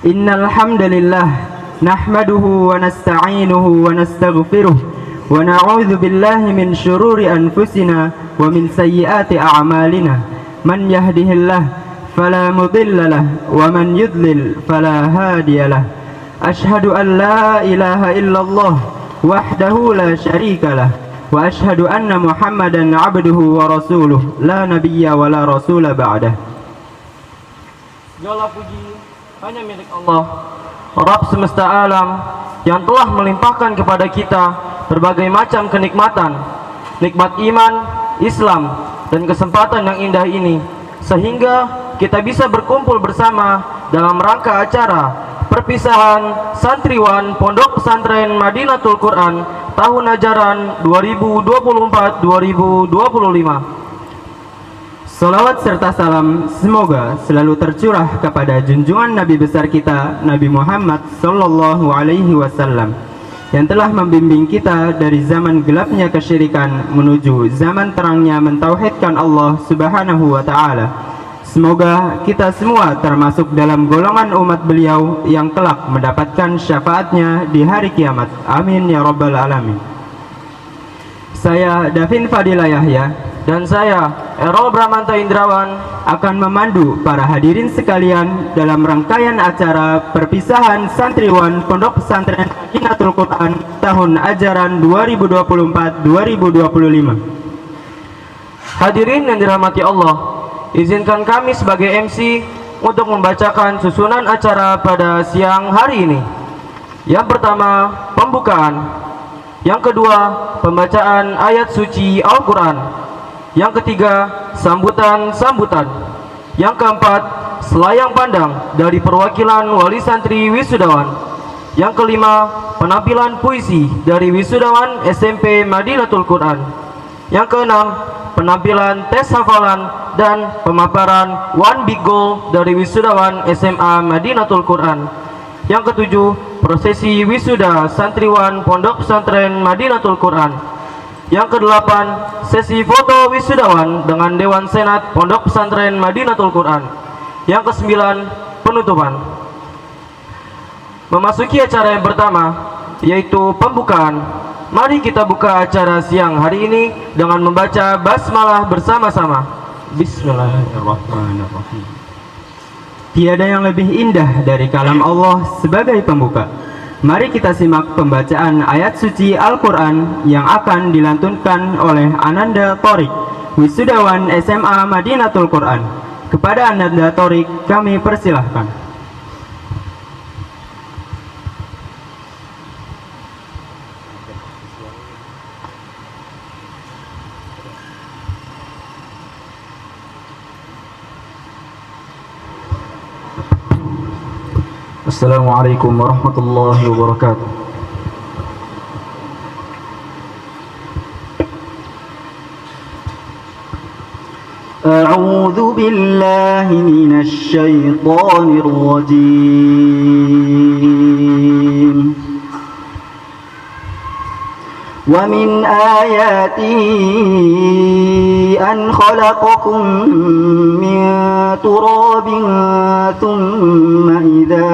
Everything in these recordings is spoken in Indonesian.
Innal hamdalillah nahmaduhu wa nasta'inuhu wa nastaghfiruh wa na'udzu billahi min shururi anfusina wa min sayyiati a'malina. Man yahdihillahu fala mudilla lahu wa man yudlil fala hadiya lahu. Ashhadu an la ilaha illallah wahdahu la syarika lahu wa ashhadu anna Muhammadan 'abduhu wa rasuluh la nabiyya wa la rasula ba'dah. Segala puji hanya milik Allah, Rabb semesta alam, yang telah melimpahkan kepada kita berbagai macam kenikmatan, nikmat iman, Islam, dan kesempatan yang indah ini, sehingga kita bisa berkumpul bersama dalam rangka acara perpisahan santriwan Pondok Pesantren Madinatul Quran tahun ajaran 2024-2025. Salawat serta salam semoga selalu tercurah kepada junjungan Nabi besar kita, Nabi Muhammad Sallallahu Alaihi Wasallam, yang telah membimbing kita dari zaman gelapnya kesyirikan menuju zaman terangnya mentauhidkan Allah Subhanahu Wa Taala. Semoga kita semua termasuk dalam golongan umat beliau yang kelak mendapatkan syafaatnya di hari kiamat. Amin ya rabbal alamin. Saya Davin Fadila Yahya dan saya Errol Bramanta Indrawan akan memandu para hadirin sekalian dalam rangkaian acara perpisahan santriwan Pondok Pesantren Madinatul Quran tahun ajaran 2024-2025. Hadirin yang dirahmati Allah, izinkan kami sebagai MC untuk membacakan susunan acara pada siang hari ini. Yang pertama, pembukaan. Yang kedua, pembacaan ayat suci Al-Quran. Yang ketiga, sambutan-sambutan. Yang keempat, selayang pandang dari perwakilan wali santri wisudawan. Yang kelima, penampilan puisi dari wisudawan SMP Madinatul Quran. Yang keenam, penampilan tes hafalan dan pemaparan One Big Goal dari wisudawan SMA Madinatul Quran. Yang ketujuh, prosesi wisuda santriwan Pondok Pesantren Madinatul Quran. Yang kedelapan, sesi foto wisudawan dengan Dewan Senat Pondok Pesantren Madinatul Quran. Yang kesembilan, penutupan. Memasuki acara yang pertama, yaitu pembukaan. Mari kita buka acara siang hari ini dengan membaca basmalah bersama-sama. Bismillahirrahmanirrahim. Tiada yang lebih indah dari kalam Allah sebagai pembuka. Mari kita simak pembacaan ayat suci Al-Quran yang akan dilantunkan oleh Ananda Thorik, wisudawan SMA Madinatul Quran. Kepada Ananda Thorik kami persilahkan. Assalamualaikum warahmatullahi wabarakatuh. A'udzu billahi minasy syaithanir rajim. Wa min ayatihi an khalaqakum min turabin thumma idza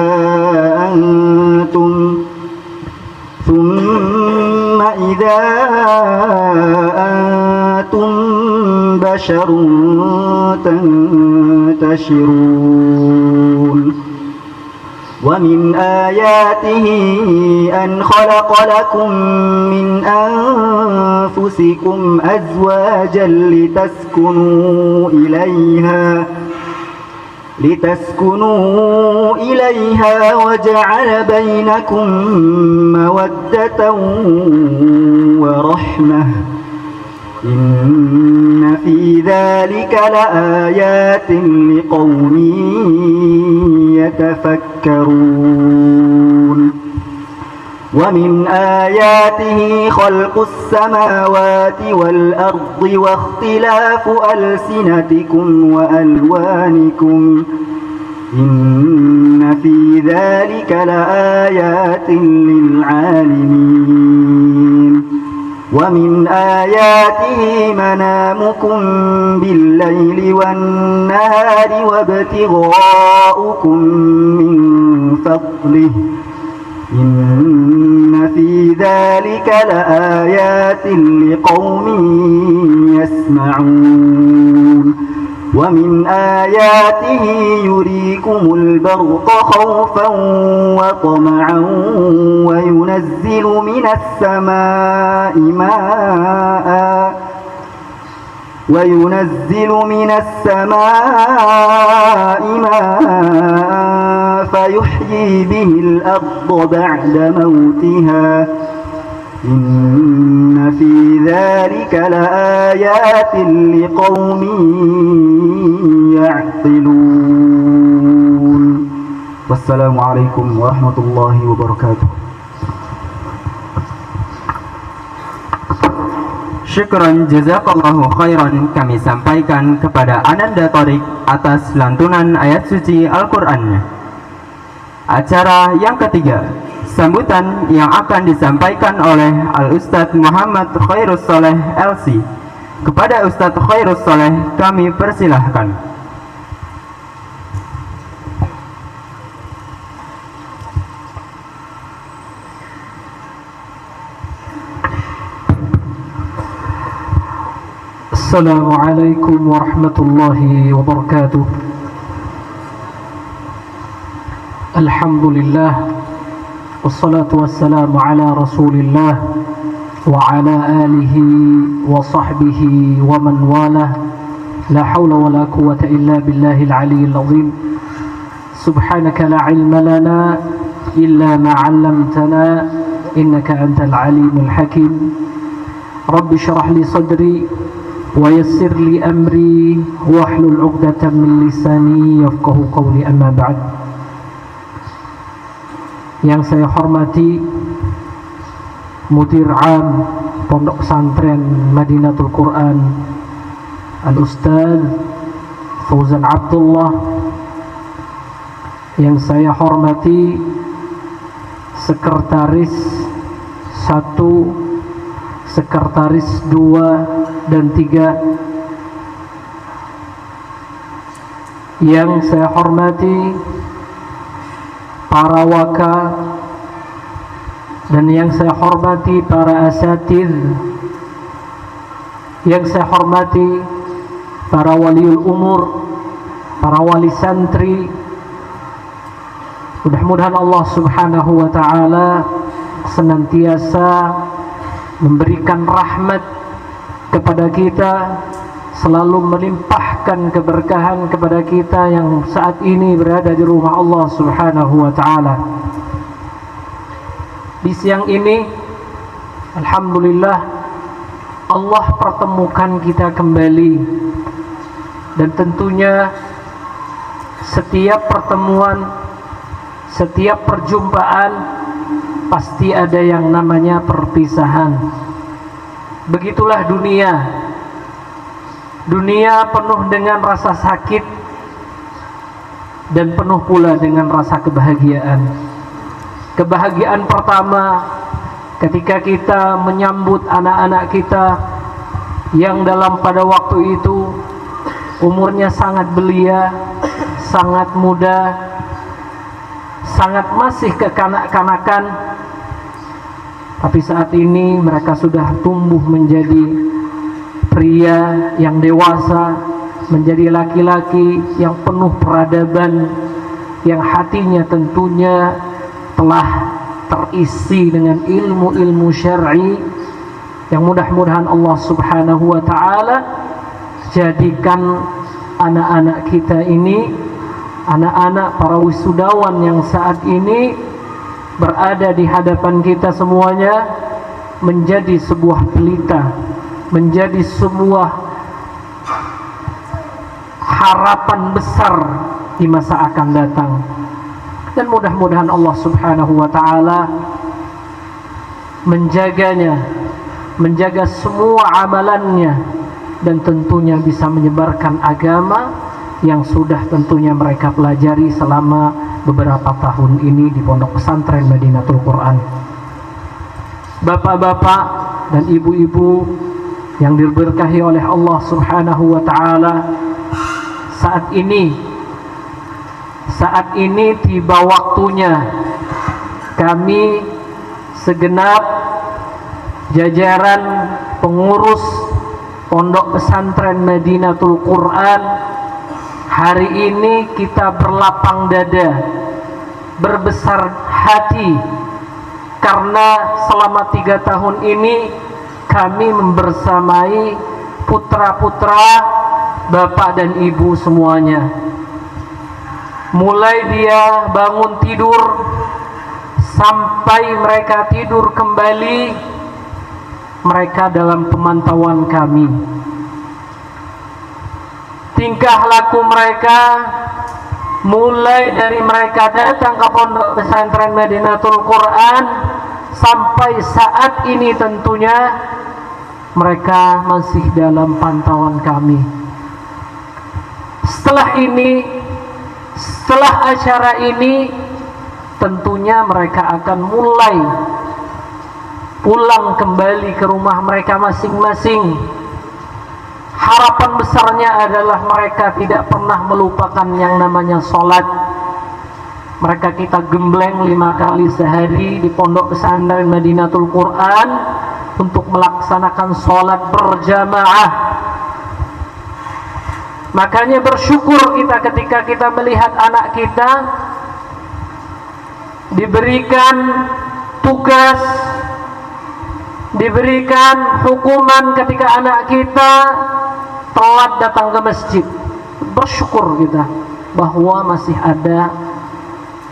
antum basharun tantashirun. ومن آياته أن خلق لكم من أنفسكم أزواجا لتسكنوا إليها وجعل بينكم مودة ورحمة إن في ذلك لآيات لقوم يتفكرون. ومن آياته خلق السماوات والأرض واختلاف ألسنتكم وألوانكم إن في ذلك لآيات للعالمين. ومن آياته منامكم بالليل والنهار وابتغاؤكم من فضله إن في ذلك لآيات لقوم يسمعون ومن آياته يريكم البرق خوفا وطمعا وينزل من السماء ماء فيحيي به الأرض بعد موتها إن في ذلك لآيات لقوم يعقلون والسلام عليكم ورحمة الله وبركاته. Syukran jazakallahu khairan kami sampaikan kepada Ananda Thorik atas lantunan ayat suci Al-Qur'annya. Acara yang ketiga, sambutan yang akan disampaikan oleh Al-Ustadz Muhammad Khairus Soleh LC. Kepada Ustadz Khairus Soleh kami persilahkan. Assalamualaikum warahmatullahi wabarakatuh. Alhamdulillah, wassalatu wassalamu ala rasulillah wa ala alihi wa sahbihi wa man walah. La hawla wa la quwwata illa billahil aliyyil azim. Subhanaka la ilma lana illa ma 'allamtana innaka antal alimul hakim. Rabbi shrah li sadri ويسر لي أمري واحلل عقدة من لساني يفقهوا قولي أما بعد. Yang saya hormati Mudir Am Pondok Pesantren Madinatul Quran Al-Ustaz Fauzan Abdullah, yang saya hormati Sekretaris 1, Sekretaris 2 dan 3, yang saya hormati para waka, dan yang saya hormati para asatidz, yang saya hormati para waliul umur, para wali santri. Mudah-mudahan Allah subhanahu wa ta'ala senantiasa memberikan rahmat kepada kita, selalu melimpahkan keberkahan kepada kita yang saat ini berada di rumah Allah subhanahu wa ta'ala. Di siang ini alhamdulillah Allah pertemukan kita kembali, dan tentunya setiap pertemuan, setiap perjumpaan pasti ada yang namanya perpisahan. Begitulah dunia. Dunia penuh dengan rasa sakit dan penuh pula dengan rasa kebahagiaan. Kebahagiaan pertama ketika kita menyambut anak-anak kita yang dalam pada waktu itu umurnya sangat belia, sangat muda, sangat masih kekanak-kanakan. Tapi saat ini mereka sudah tumbuh menjadi pria yang dewasa, menjadi laki-laki yang penuh peradaban, yang hatinya tentunya telah terisi dengan ilmu-ilmu syar'i, yang mudah-mudahan Allah subhanahu wa ta'ala jadikan anak-anak kita ini, anak-anak para wisudawan yang saat ini berada di hadapan kita semuanya, menjadi sebuah pelita, menjadi sebuah harapan besar di masa akan datang. Dan mudah-mudahan Allah subhanahu wa ta'ala menjaganya, menjaga semua amalannya, dan tentunya bisa menyebarkan agama yang sudah tentunya mereka pelajari selama beberapa tahun ini di Pondok Pesantren Madinatul Quran. Bapak-bapak dan ibu-ibu yang diberkahi oleh Allah Subhanahu wa taala, saat ini tiba waktunya kami segenap jajaran pengurus Pondok Pesantren Madinatul Quran hari ini kita berlapang dada, berbesar hati, karena selama 3 tahun ini kami membersamai putra-putra bapak dan ibu semuanya. Mulai dia bangun tidur sampai mereka tidur kembali, mereka dalam pemantauan kami. Tingkah laku mereka, mulai dari mereka datang ke Pondok Pesantren Madinatul Quran sampai saat ini tentunya mereka masih dalam pantauan kami. Setelah acara ini tentunya mereka akan mulai pulang kembali ke rumah mereka masing-masing. Harapan besarnya adalah mereka tidak pernah melupakan yang namanya sholat. Mereka kita gembleng 5 kali sehari di Pondok Pesantren Madinatul Quran untuk melaksanakan sholat berjamaah. Makanya bersyukur kita ketika kita melihat anak kita diberikan tugas, diberikan hukuman ketika anak kita telat datang ke masjid. Bersyukur kita bahwa masih ada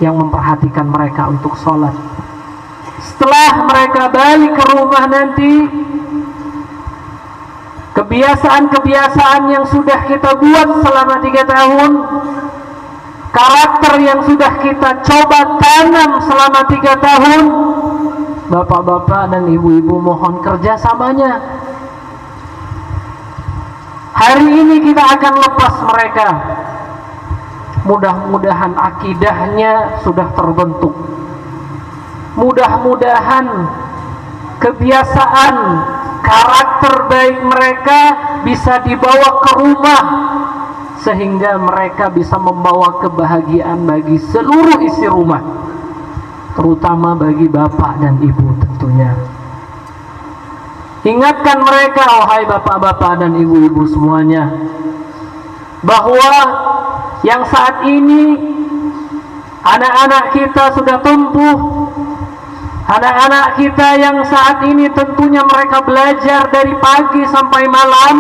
yang memperhatikan mereka untuk sholat. Setelah mereka balik ke rumah nanti, kebiasaan-kebiasaan yang sudah kita buat selama 3 tahun, karakter yang sudah kita coba tanam selama 3 tahun, bapak-bapak dan ibu-ibu mohon kerjasamanya. Hari ini kita akan lepas mereka. Mudah-mudahan akidahnya sudah terbentuk. Mudah-mudahan kebiasaan karakter baik mereka bisa dibawa ke rumah, sehingga mereka bisa membawa kebahagiaan bagi seluruh isi rumah, terutama bagi bapak dan ibu tentunya. Ingatkan mereka, wahai bapak-bapak dan ibu-ibu semuanya, bahwa yang saat ini anak-anak kita sudah tumbuh, anak-anak kita yang saat ini tentunya mereka belajar dari pagi sampai malam,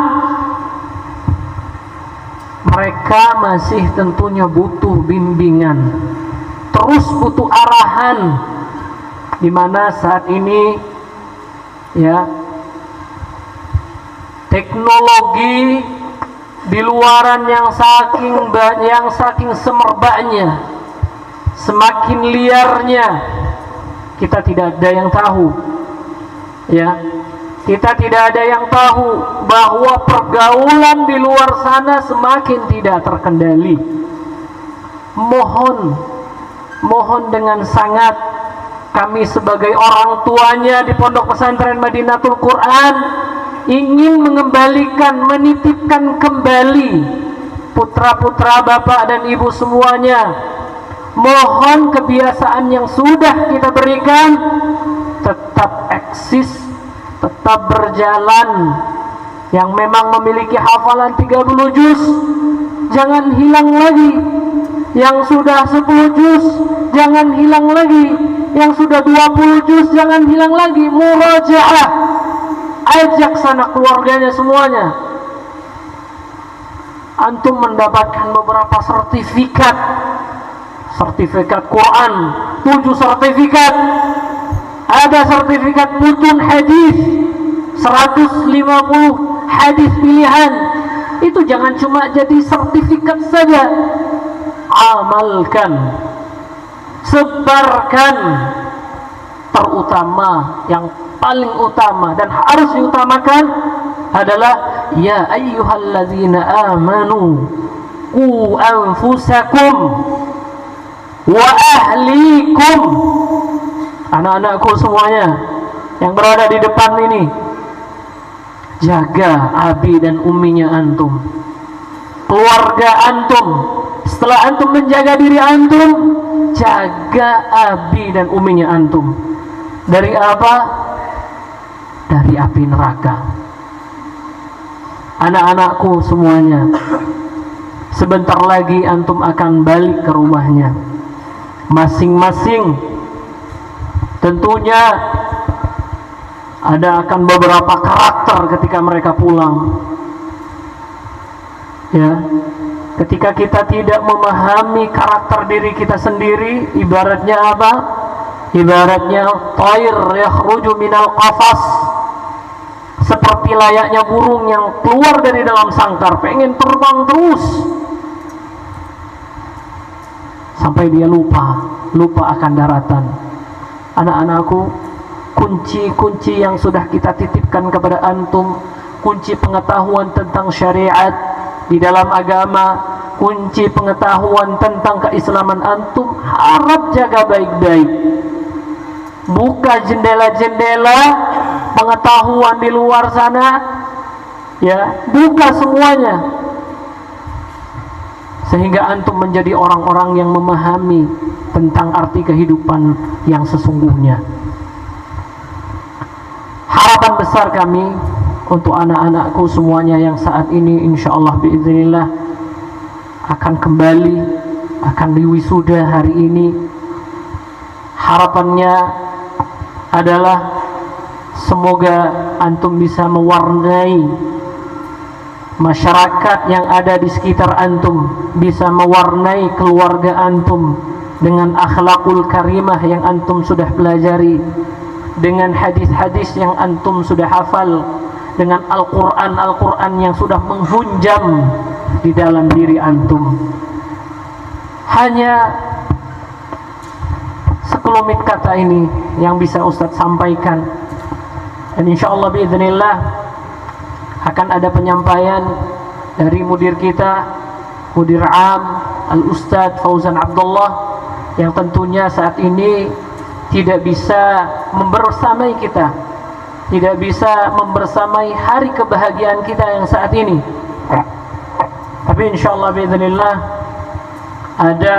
mereka masih tentunya butuh bimbingan, terus butuh arahan, di mana saat ini ya teknologi di luaran yang saking semerbaknya, semakin liarnya, kita tidak ada yang tahu, ya, kita tidak ada yang tahu bahwa pergaulan di luar sana semakin tidak terkendali. Mohon dengan sangat kami sebagai orang tuanya di Pondok Pesantren Madinatul Quran ingin mengembalikan, menitipkan kembali putra-putra bapak dan ibu semuanya. Mohon kebiasaan yang sudah kita berikan tetap eksis, tetap berjalan. Yang memang memiliki hafalan 30 juz, jangan hilang lagi. Yang sudah 10 juz, jangan hilang lagi. Yang sudah 20 juz, jangan hilang lagi. Murajaah, ajak sana keluarganya semuanya. Antum mendapatkan beberapa sertifikat Quran, 7 sertifikat. Ada sertifikat mutun hadis, 150 hadis pilihan. Itu jangan cuma jadi sertifikat saja, amalkan, sebarkan. Terutama yang paling utama dan harus diutamakan adalah ya ayyuhalladzina amanu qu anfusakum wa ahlikum. Anak-anakku semuanya yang berada di depan ini, Jaga abi dan uminya antum, keluarga antum. Setelah antum menjaga diri antum, jaga abi dan uminya antum. Dari apa? Dari api neraka. Anak-anakku semuanya, sebentar lagi antum akan balik ke rumahnya masing-masing. Tentunya ada akan beberapa karakter ketika mereka pulang. Ya, ketika kita tidak memahami karakter diri kita sendiri, ibaratnya apa? Ibaratnya thair yakhruju minal qafas, seperti layaknya burung yang keluar dari dalam sangkar, pengen terbang terus sampai dia lupa akan daratan. Anak-anakku, kunci-kunci yang sudah kita titipkan kepada antum, kunci pengetahuan tentang syariat di dalam agama, kunci pengetahuan tentang keislaman antum, harap jaga baik-baik. Buka jendela-jendela pengetahuan di luar sana, ya, buka semuanya, sehingga antum menjadi orang-orang yang memahami tentang arti kehidupan yang sesungguhnya. Harapan besar kami untuk anak-anakku semuanya yang saat ini insyaallah biiznillah akan kembali, akan diwisuda hari ini. Harapannya adalah semoga antum bisa mewarnai masyarakat yang ada di sekitar antum, bisa mewarnai keluarga antum dengan akhlakul karimah yang antum sudah pelajari, dengan hadis-hadis yang antum sudah hafal, dengan Al-Quran yang sudah menghunjam di dalam diri antum. Hanya sekelumit kata ini yang bisa Ustadz sampaikan, dan insyaallah biiznillah akan ada penyampaian dari mudir kita, Mudir Am Al-Ustadz Fauzan Abdullah, yang tentunya saat ini tidak bisa membersamai kita, tidak bisa membersamai hari kebahagiaan kita yang saat ini. Tapi insyaallah biiznillah ada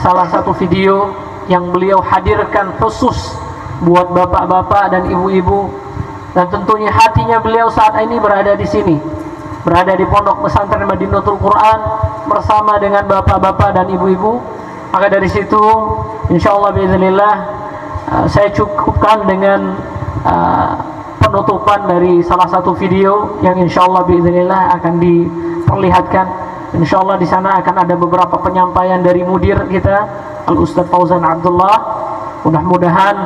salah satu video yang beliau hadirkan khusus buat bapak-bapak dan ibu-ibu, dan tentunya hatinya beliau saat ini berada di sini, berada di Pondok Pesantren Madinatul Quran bersama dengan bapak-bapak dan ibu-ibu. Maka dari situ insyaallah biiznillah saya cukupkan dengan penutupan dari salah satu video yang insyaallah biiznillah akan diperlihatkan. Insyaallah di sana akan ada beberapa penyampaian dari mudir kita Al-Ustadz Fauzan Abdullah. Mudah-mudahan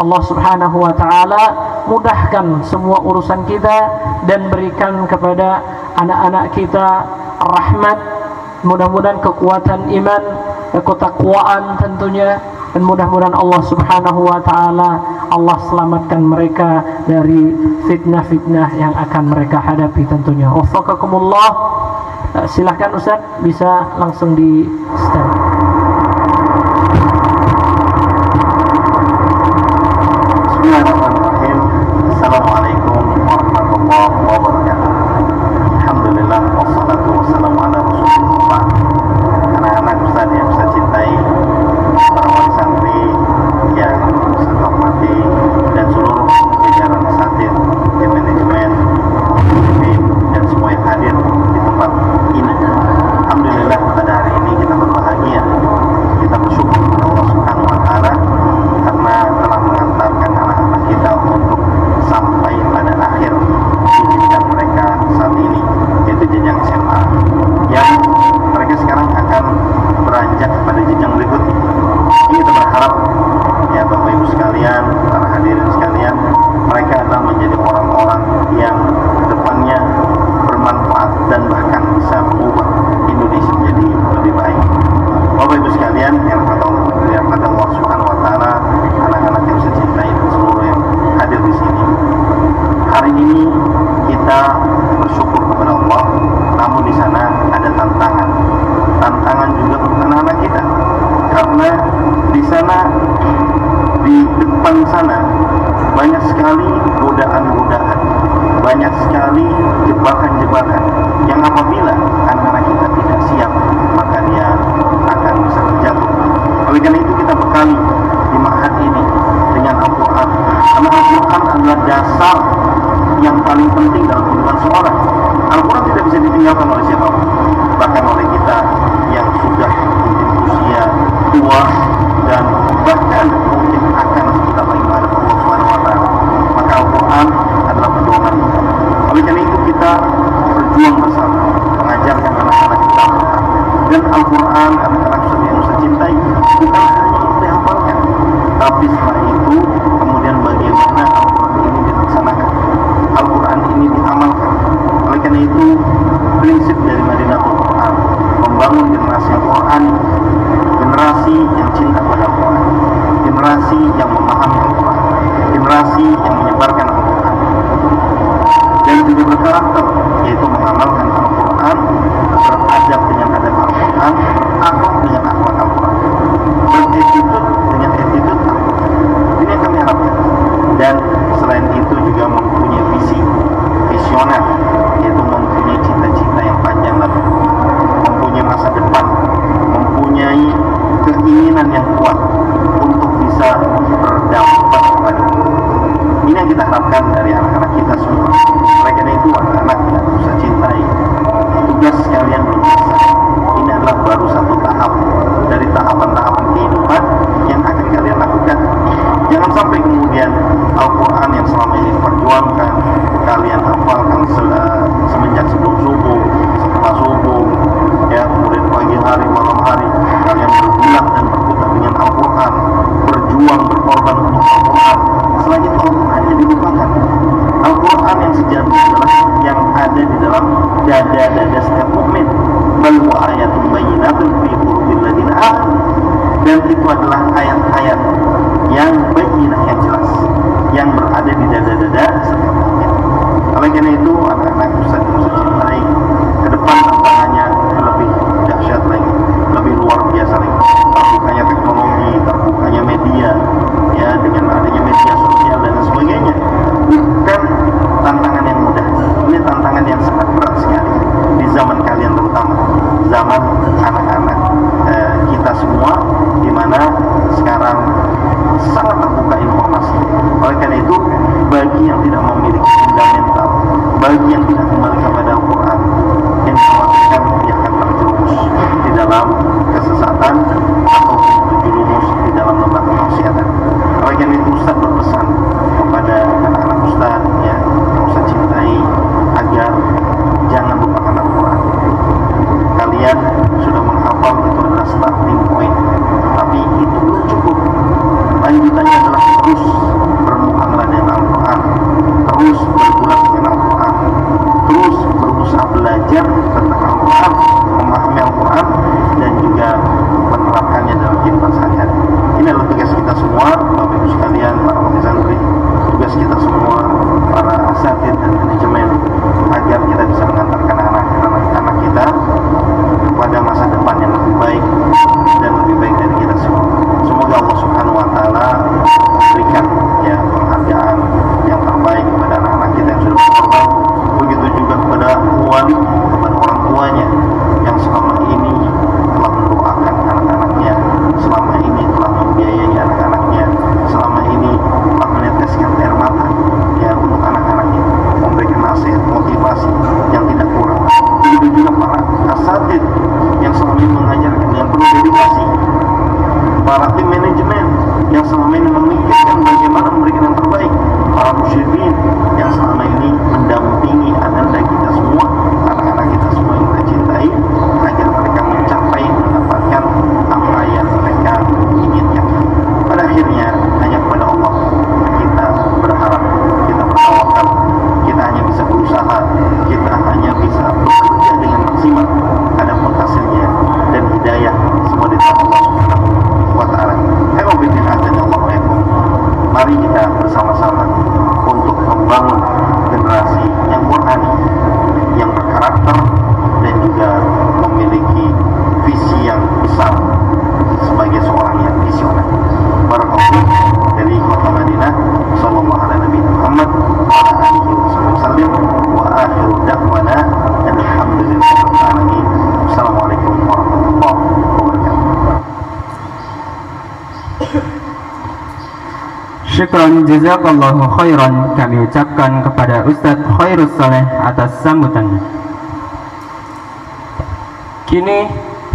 Allah Subhanahu wa taala mudahkan semua urusan kita dan berikan kepada anak-anak kita rahmat, mudah-mudahan kekuatan iman, ketakwaan tentunya, dan mudah-mudahan Allah Subhanahu wa taala Allah selamatkan mereka dari fitnah-fitnah yang akan mereka hadapi tentunya. Waffaqakumullah. Silahkan Ustaz, bisa langsung di start. Bismillahirrahmanirrahim. Assalamualaikum warahmatullahi wabarakatuh. Alhamdulillah wassalatu wassalamu ala Rasulillah. Anak-anak Ustaz yang saya cintai, para wali santri yang saya hormati, dan seluruh jajaran asatidz, tim manajemen, tim dan semua yang hadir di tempat ini. Alhamdulillah pada hari ini kita berbahagia, kita bersyukur kepada Allah Subhanahu wa taala karena telah mengantarkan anak-anak kita untuk sampai pada akhir jenjang mereka saat ini, yaitu jenjang SMA, yang mereka sekarang akan beranjak pada jenjang berikutnya. Ini kita berharap ya Bapak Ibu sekalian, para hadirin sekalian, mereka adalah menjadi orang-orang yang kedepannya bermanfaat dan bahkan bisa mengubah Indonesia menjadi lebih baik. Bapak Ibu sekalian yang dirahmati Allah Subhanahu wa taala, anak-anak yang saya cintai dan seluruh yang hadir di sini. Hari ini kita bersyukur kepada Allah, namun di sana ada tantangan. Tantangan juga untuk anak-anak kita. Karena di sana, di depan sana banyak sekali godaan-godaan, banyak sekali jebakan-jebakan yang apabila anak-anak kita tidak siap maka dia akan bisa terjatuh. Oleh karena itu kita bekali di ma'had ini dengan Al-Quran, karena Al-Quran adalah dasar yang paling penting dalam kehidupan seorang. Al-Quran tidak bisa ditinggalkan oleh siapapun, bahkan oleh kita yang sudah mungkin usia tua dan bahkan mungkin akan kita beribadah Allah Subhanahu wa taala. Maka Al-Quran adalah pedoman kita. Oleh karena itu kita berjuang bersama mengajarkan anak-anak kita Al-Quran. Dan Al-Quran anak-anak yang saya cintai bukan hanya untuk dihafalkan, tapi setelah itu kemudian bagaimana Al-Quran ini dilaksanakan, Al-Quran ini diamalkan. Oleh karena itu prinsip dari Madinatul Quran membangun generasi Al-Quran, generasi yang cinta pada Al-Quran, generasi yang memahami Al-Quran, generasi yang menyebarkan Al-Quran dan juga berkarakter, yaitu mengamalkan Al-Quran, beradab dengan adab Al-Quran, berakhlak dengan akhlak Al-Quran, berattitude dengan attitude Al-Quran. Ini yang kami harapkan. Dan selain itu juga mempunyai visi, visioner, yaitu mempunyai cita-cita yang panjang lalu, mempunyai masa depan, mempunyai keinginan yang kuat untuk bisa berdampak kepada dunia. Ini yang kita harapkan dari anak-anak kita semua. Oleh karena itu anak-anak yang saya cintai, tugas kalian belum selesai. Ini adalah baru satu tahap dari tahapan-tahapan kehidupan yang akan kalian lakukan. Jangan sampai kemudian Al-Quran yang selama ini diperjuangkan kalian hafalkan semenjak sebelum subuh, setelah subuh, ya, kemudian pagi hari, malam hari kalian bergulat dan berputar dengan Al-Quran, berjuang, berkorban untuk Al-Quran. Setelah itu Al-Qurannya dilupakan. Al-Quran yang sejati adalah yang ada di dalam dada-dada setiap mukmin. Bal huwa ayatun bayyinatun fi qulubil ladzina amanu. Dan itu adalah ayat-ayat yang bayyinah, yang jelas, yang berada di dada-dada setiap mukmin. Oleh karena itu anak-anak Ustaz cintai, ke depan tantangannya lebih dahsyat lagi, lebih luar biasa lagi. Terbukanya teknologi, terbukanya media, ya, dengan adanya media sosial dan sebagainya, bukan tantangan yang mudah. Ini tantangan yang sangat berat sekali di zaman kalian, terutama zaman anak-anak kita semua, di mana sekarang sangat terbuka informasi. Oleh karena itu bagi yang tidak memiliki fundamental, bagi yang tidak kembali kepada Al-Quran, yang dikhawatirkan dia akan terjerumus di dalam kesesatan atau terjerumus di dalam lembah kemaksiatan. Oleh karena itu Ustaz berpesan kepada anak-anak Ustaz, ya, yang Ustaz cintai, agar jangan lupakan Al-Quran. Kalian sudah menghafal, itu adalah starting point, tapi itu belum cukup. Lanjutannya adalah terus bermuamalah dengan Al-Quran, terus bergulat dengan Al-Quran, terus berusaha belajar tentang Al-Quran, memahami Al-Quran, dan juga menerapkannya dalam kehidupan sehari-hari. Ini adalah tugas kita semua, Bapak Ibu sekalian, para santri, tugas kita semua, para asatid dan manajemen, agar kita bisa mengantarkan anak-anak kita kepada masa depan yang lebih baik dan lebih baik dari kita semua. Semoga Allah Subhanahu wa taala memberikan, ya, penghargaan yang terbaik kepada anak-anak kita yang sudah berkorban. Begitu juga kepada wali, kepada orang tuanya yang selama ini telah mendoakan anak-anaknya, selama ini telah membiayai anak-anaknya, selama ini telah meneteskan air mata, ya, untuk anak-anaknya, memberikan nasihat, motivasi yang tidak kurang. Begitu juga para asatid yang selama ini mengajarkan dengan penuh dedikasi, para tim manajemen yang selama ini memikirkan bagaimana memberikan yang terbaik, para musyrifin yang selama ini mendampingi anak-anak kita semua, anak-anak kita semua yang kita cintai, agar mereka mencapai, mendapatkan apa yang mereka inginkan. Pada akhirnya hanya kepada Allah kita berharap, kita bertawakal, kita hanya bisa berusaha, kita hanya bisa bekerja dengan maksimal. Adapun hasilnya dan hidayah semua di tangan Allah Subhanahu wa taala. Mari kita bersama-sama untuk membangun generasi yang Qur'ani, yang berkarakter, dan juga memiliki visi yang besar sebagai seorang yang visioner. Barakallahu dari kota Madinah, sallallahu alaihi Muhammad wa ala alihi wasallam. Syukran jazakallahu khairan kami ucapkan kepada Ustadz Khairus Saleh atas sambutannya. Kini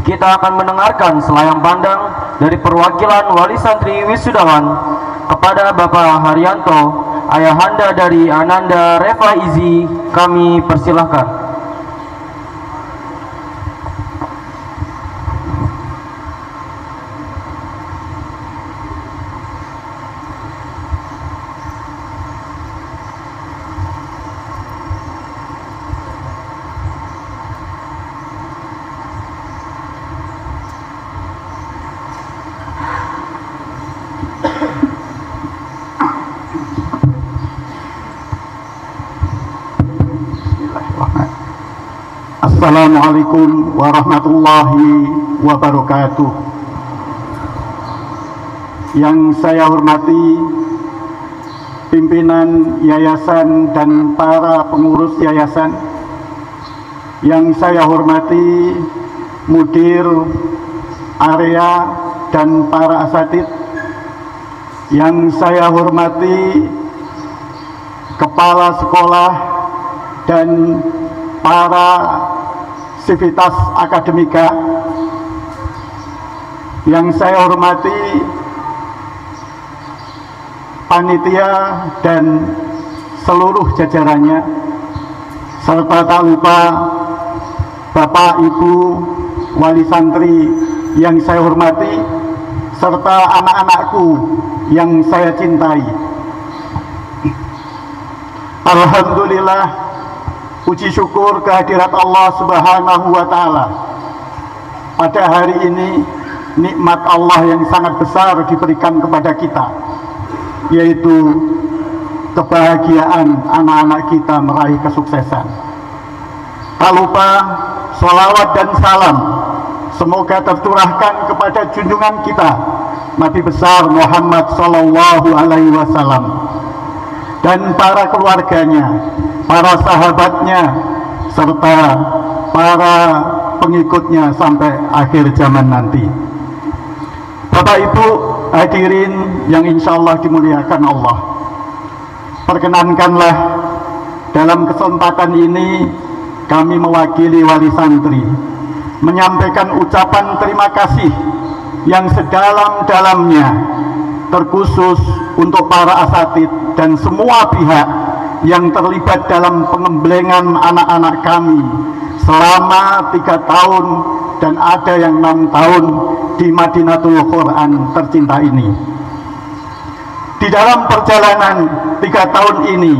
kita akan mendengarkan selayang pandang dari perwakilan wali santri wisudawan kepada Bapak Haryanto, ayahanda dari Ananda Refaizi. Kami persilahkan. Assalamualaikum warahmatullahi wabarakatuh. Yang saya hormati pimpinan yayasan dan para pengurus yayasan, yang saya hormati mudir area dan para asatid, yang saya hormati kepala sekolah dan para sivitas akademika, yang saya hormati panitia dan seluruh jajarannya, serta tak lupa Bapak Ibu wali santri yang saya hormati, serta anak-anakku yang saya cintai. Alhamdulillah, puji syukur kehadirat Allah Subhanahu wa Ta'ala. Pada hari ini nikmat Allah yang sangat besar diberikan kepada kita, yaitu kebahagiaan anak-anak kita meraih kesuksesan. Tak lupa sholawat dan salam semoga tercurahkan kepada junjungan kita Nabi besar Muhammad Sallallahu Alaihi Wasallam dan para keluarganya, para sahabatnya, serta para pengikutnya sampai akhir zaman nanti. Bapak Ibu hadirin yang insya Allah dimuliakan Allah, perkenankanlah dalam kesempatan ini kami mewakili wali santri menyampaikan ucapan terima kasih yang sedalam-dalamnya, terkhusus untuk para asatid dan semua pihak yang terlibat dalam pengemblengan anak-anak kami selama 3 tahun dan ada yang 6 tahun di Madinatul Quran tercinta ini. Di dalam perjalanan 3 tahun ini,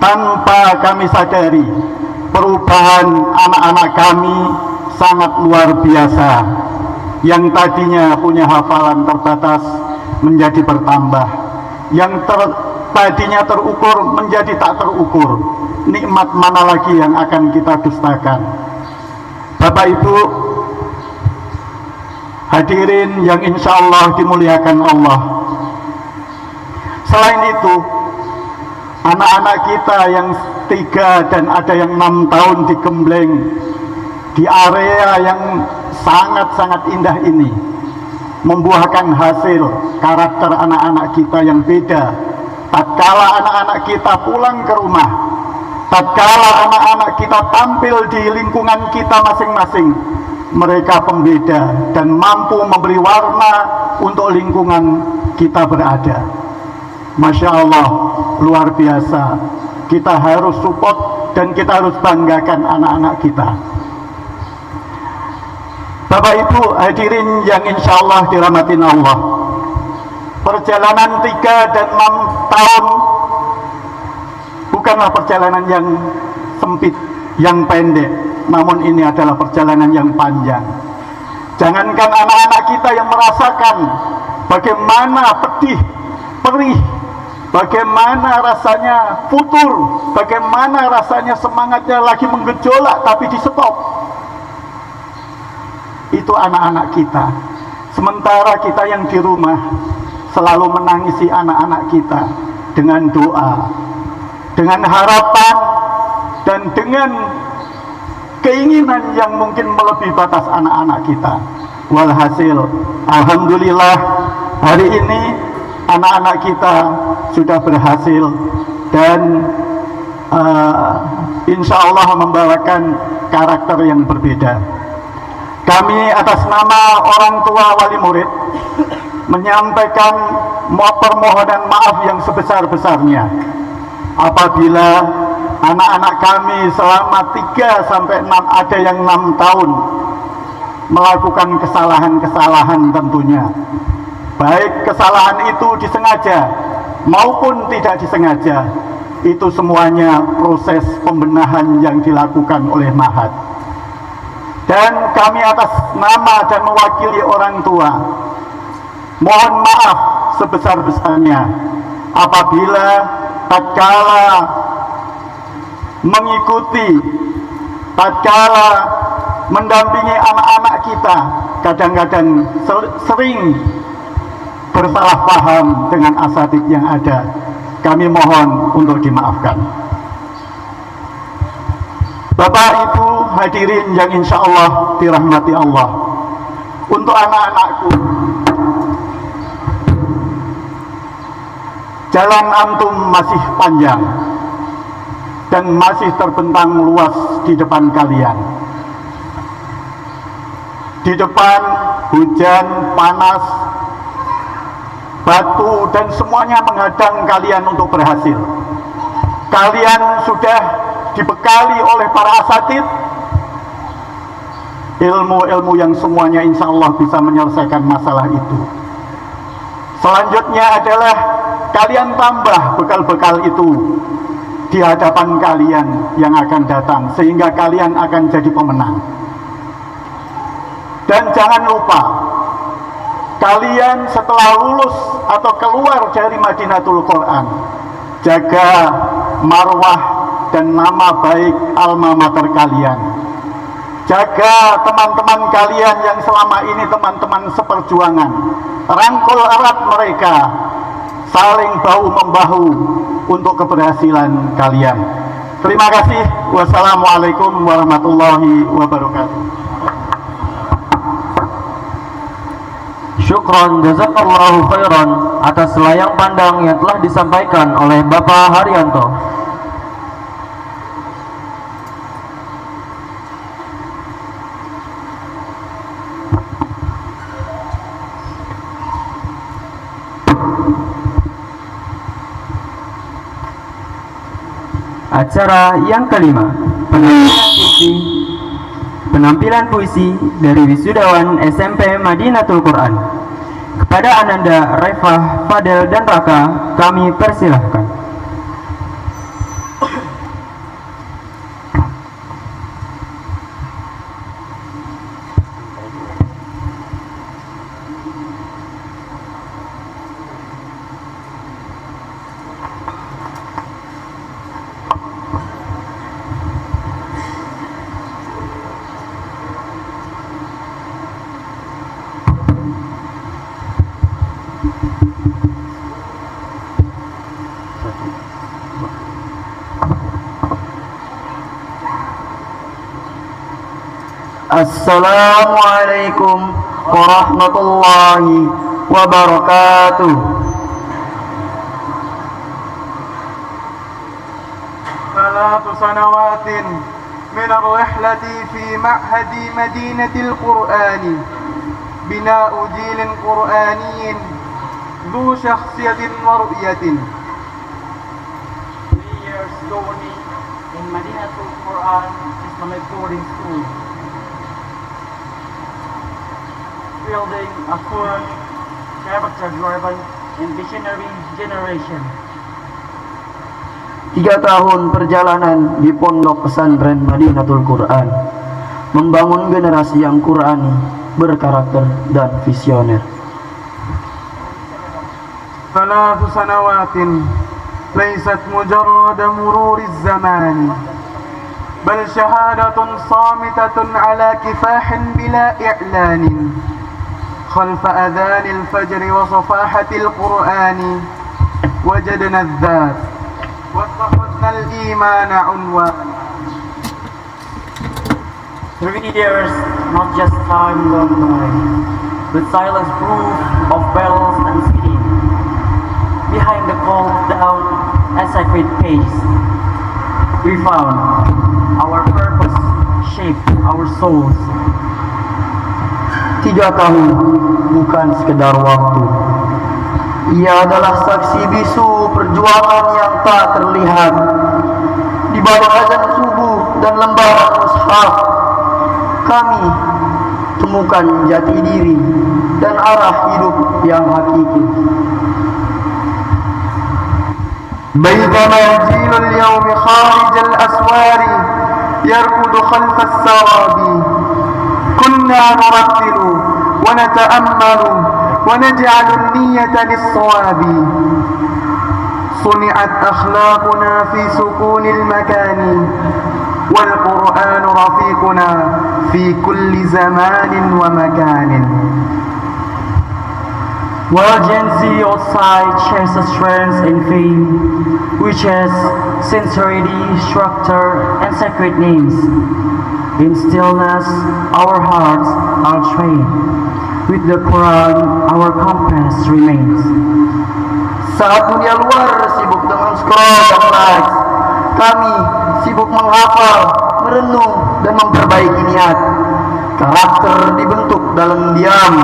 tanpa kami sadari, perubahan anak-anak kami sangat luar biasa. Yang tadinya punya hafalan terbatas menjadi bertambah, yang tadinya terukur menjadi tak terukur. Nikmat mana lagi yang akan kita dustakan? Bapak Ibu hadirin yang insya Allah dimuliakan Allah, selain itu anak-anak kita yang 3 dan ada yang 6 tahun digembleng di area yang sangat-sangat indah ini membuahkan hasil karakter anak-anak kita yang beda. Tatkala anak-anak kita pulang ke rumah, tatkala anak-anak kita tampil di lingkungan kita masing-masing, mereka pembeda dan mampu memberi warna untuk lingkungan kita berada. Masya Allah, luar biasa. Kita harus support dan kita harus banggakan anak-anak kita. Bapak Ibu hadirin yang insya Allah dirahmatin Allah, perjalanan 3 dan 6 tahun bukanlah perjalanan yang sempit, yang pendek, namun ini adalah perjalanan yang panjang. Jangankan anak-anak kita yang merasakan bagaimana pedih, perih, bagaimana rasanya futur, bagaimana rasanya semangatnya lagi menggejolak tapi di stop. Itu anak-anak kita. Sementara kita yang di rumah selalu menangisi anak-anak kita dengan doa, dengan harapan, dan dengan keinginan yang mungkin melebihi batas anak-anak kita. Walhasil, alhamdulillah hari ini anak-anak kita sudah berhasil dan insya Allah membawakan karakter yang berbeda. Kami atas nama orang tua wali murid menyampaikan permohonan maaf yang sebesar-besarnya apabila anak-anak kami selama 3 sampai 6, ada yang 6 tahun melakukan kesalahan-kesalahan tentunya. Baik kesalahan itu disengaja maupun tidak disengaja, itu semuanya proses pembenahan yang dilakukan oleh Ma'had. Dan kami atas nama dan mewakili orang tua mohon maaf sebesar-besarnya apabila tatkala mengikuti, tatkala mendampingi anak-anak kita kadang-kadang sering bersalah paham dengan asatid yang ada. Kami mohon untuk dimaafkan. Bapak Ibu hadirin yang insya Allah dirahmati Allah, untuk anak-anakku, jalan antum masih panjang dan masih terbentang luas di depan kalian. Di depan hujan, panas, batu dan semuanya menghadang kalian untuk berhasil. Kalian sudah dibekali oleh para asatid ilmu-ilmu yang semuanya insya Allah bisa menyelesaikan masalah itu. Selanjutnya adalah kalian tambah bekal-bekal itu di hadapan kalian yang akan datang, sehingga kalian akan jadi pemenang. Dan jangan lupa, kalian setelah lulus atau keluar dari Madinatul Quran, jaga marwah dan nama baik alma mater kalian. Jaga teman-teman kalian yang selama ini teman-teman seperjuangan. Rangkul erat mereka, saling bahu-membahu untuk keberhasilan kalian. Terima kasih. Wassalamualaikum warahmatullahi wabarakatuh. Syukron jazakallahu khairan atas layang pandang yang telah disampaikan oleh Bapak Haryanto. Acara yang kelima, penampilan puisi dari wisudawan SMP Madinatul Quran. Kepada Ananda, Rifah, Fadel, dan Raka, kami persilahkan. Assalamualaikum warahmatullahi wabarakatuh. ثلاث سنوات من الرحلة في معهد مدينة القرآن، بناء جيل قرآني ذو شخصية ورؤية. 3 years journey in Madinatul Quran Islamic boarding school, building a firm, character-driven, and visionary generation. 3 tahun perjalanan di Pondok Pesantren Madinatul Quran, membangun generasi yang Qurani, berkarakter dan visioner. 3 سنوات ليست مجرد مرور الزمان، بل شهادة صامتة على كفاح بلا إعلان، خلف أذان الفجر وصفاحة القرآن وجدنا الذات واتخذنا الإيمان عنوانا. 3 years, not just time gone by, with silence proof of bells and singing, behind the cold down and sacred pace, we found our purpose shape our souls. 3 tahun bukan sekedar waktu. Ia adalah saksi bisu perjuangan yang tak terlihat. Di balik azan subuh dan lembaran mushaf, kami temukan jati diri dan arah hidup yang hakiki. بينما جيل اليوم خارج الأسوار يركض خلف السرابي كنا نرتل ونتأمل ونجعل النية للصواب صنعت أخلاقنا في سكون المكان والقرآن رفيقنا في كل زمان ومكان. While Gen Z outside shares a strength in fame, which has sincerity, structure, and sacred names, in stillness our hearts are trained. With the Quran our compass remains. Saat dunia luar sibuk dengan scroll dan likes, kami sibuk menghafal, merenung, dan memperbaiki niat. Karakter dibentuk dalam diam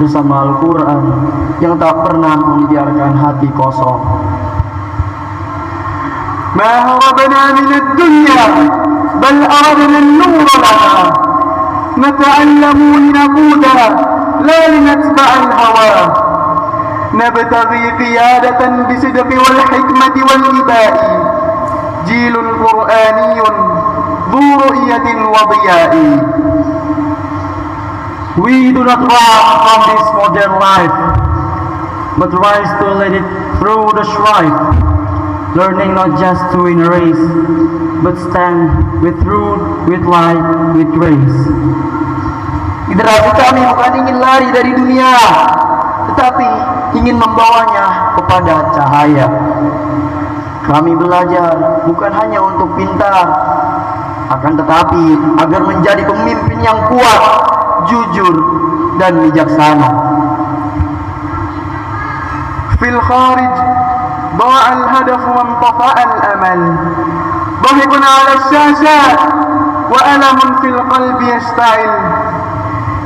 bersama Al-Quran yang tak pernah membiarkan hati kosong. ما هربنا من الدنيا بل أردنا النور لها نتعلم لنقودها لا لنتبع الهوى نبتغي قيادة بصدق والحكمة والإباء جيل قرآني ذو رؤية وضياء. We do not run from this modern life, but rise to lead it through the strife, learning not just to win a race, but stand with truth, with light, with grace. Generasi kami bukan ingin lari dari dunia, tetapi ingin membawanya kepada cahaya. Kami belajar bukan hanya untuk pintar, akan tetapi agar menjadi pemimpin yang kuat, jujur, dan bijaksana. في الخارج ضاع الهدف وانطفأ الأمل ضحك على الشاشات وألم في القلب يشتعل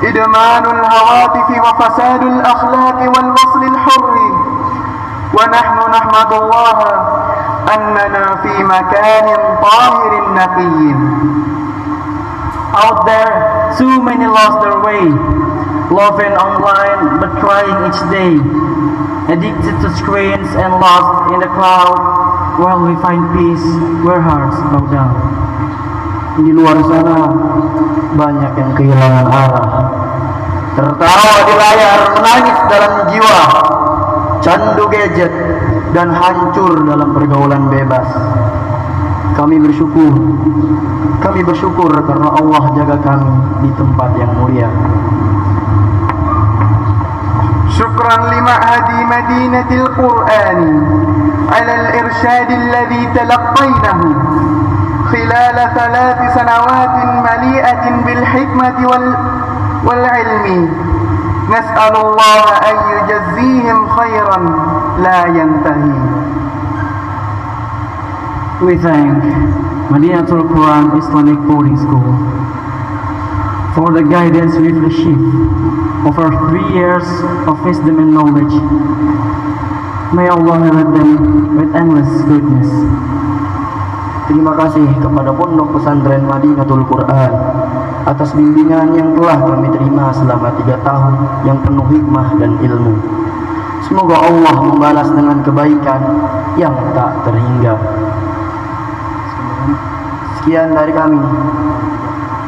إدمان الهواتف وفساد الأخلاق والوصل الحر ونحن نحمد الله أننا في مكان طاهر نقي. Out there, too many lost their way, loving online but crying each day, addicted to screens and lost in the crowd, while we find peace where hearts bow down. Di luar sana banyak yang kehilangan arah, tertawa di layar, menangis dalam jiwa, candu gadget, dan hancur dalam pergaulan bebas. Kami bersyukur karena Allah jaga kami di tempat yang mulia. شكرا لمعهد مدينة القرآن على الإرشاد الذي تلقينه خلال 3 سنوات مليئة بالحكمة والعلم. نسأل الله أن يجزيهم خيرا لا ينتهي. We thank Madinatul Quran Islamic Boarding School for the guidance we've received over 3 years of wisdom and knowledge. May Allah reward them with endless goodness. Terima kasih kepada Pondok Pesantren Madinatul Quran atas bimbingan yang telah kami terima selama 3 tahun yang penuh hikmah dan ilmu. Semoga Allah membalas dengan kebaikan yang tak terhingga. Sekian dari kami.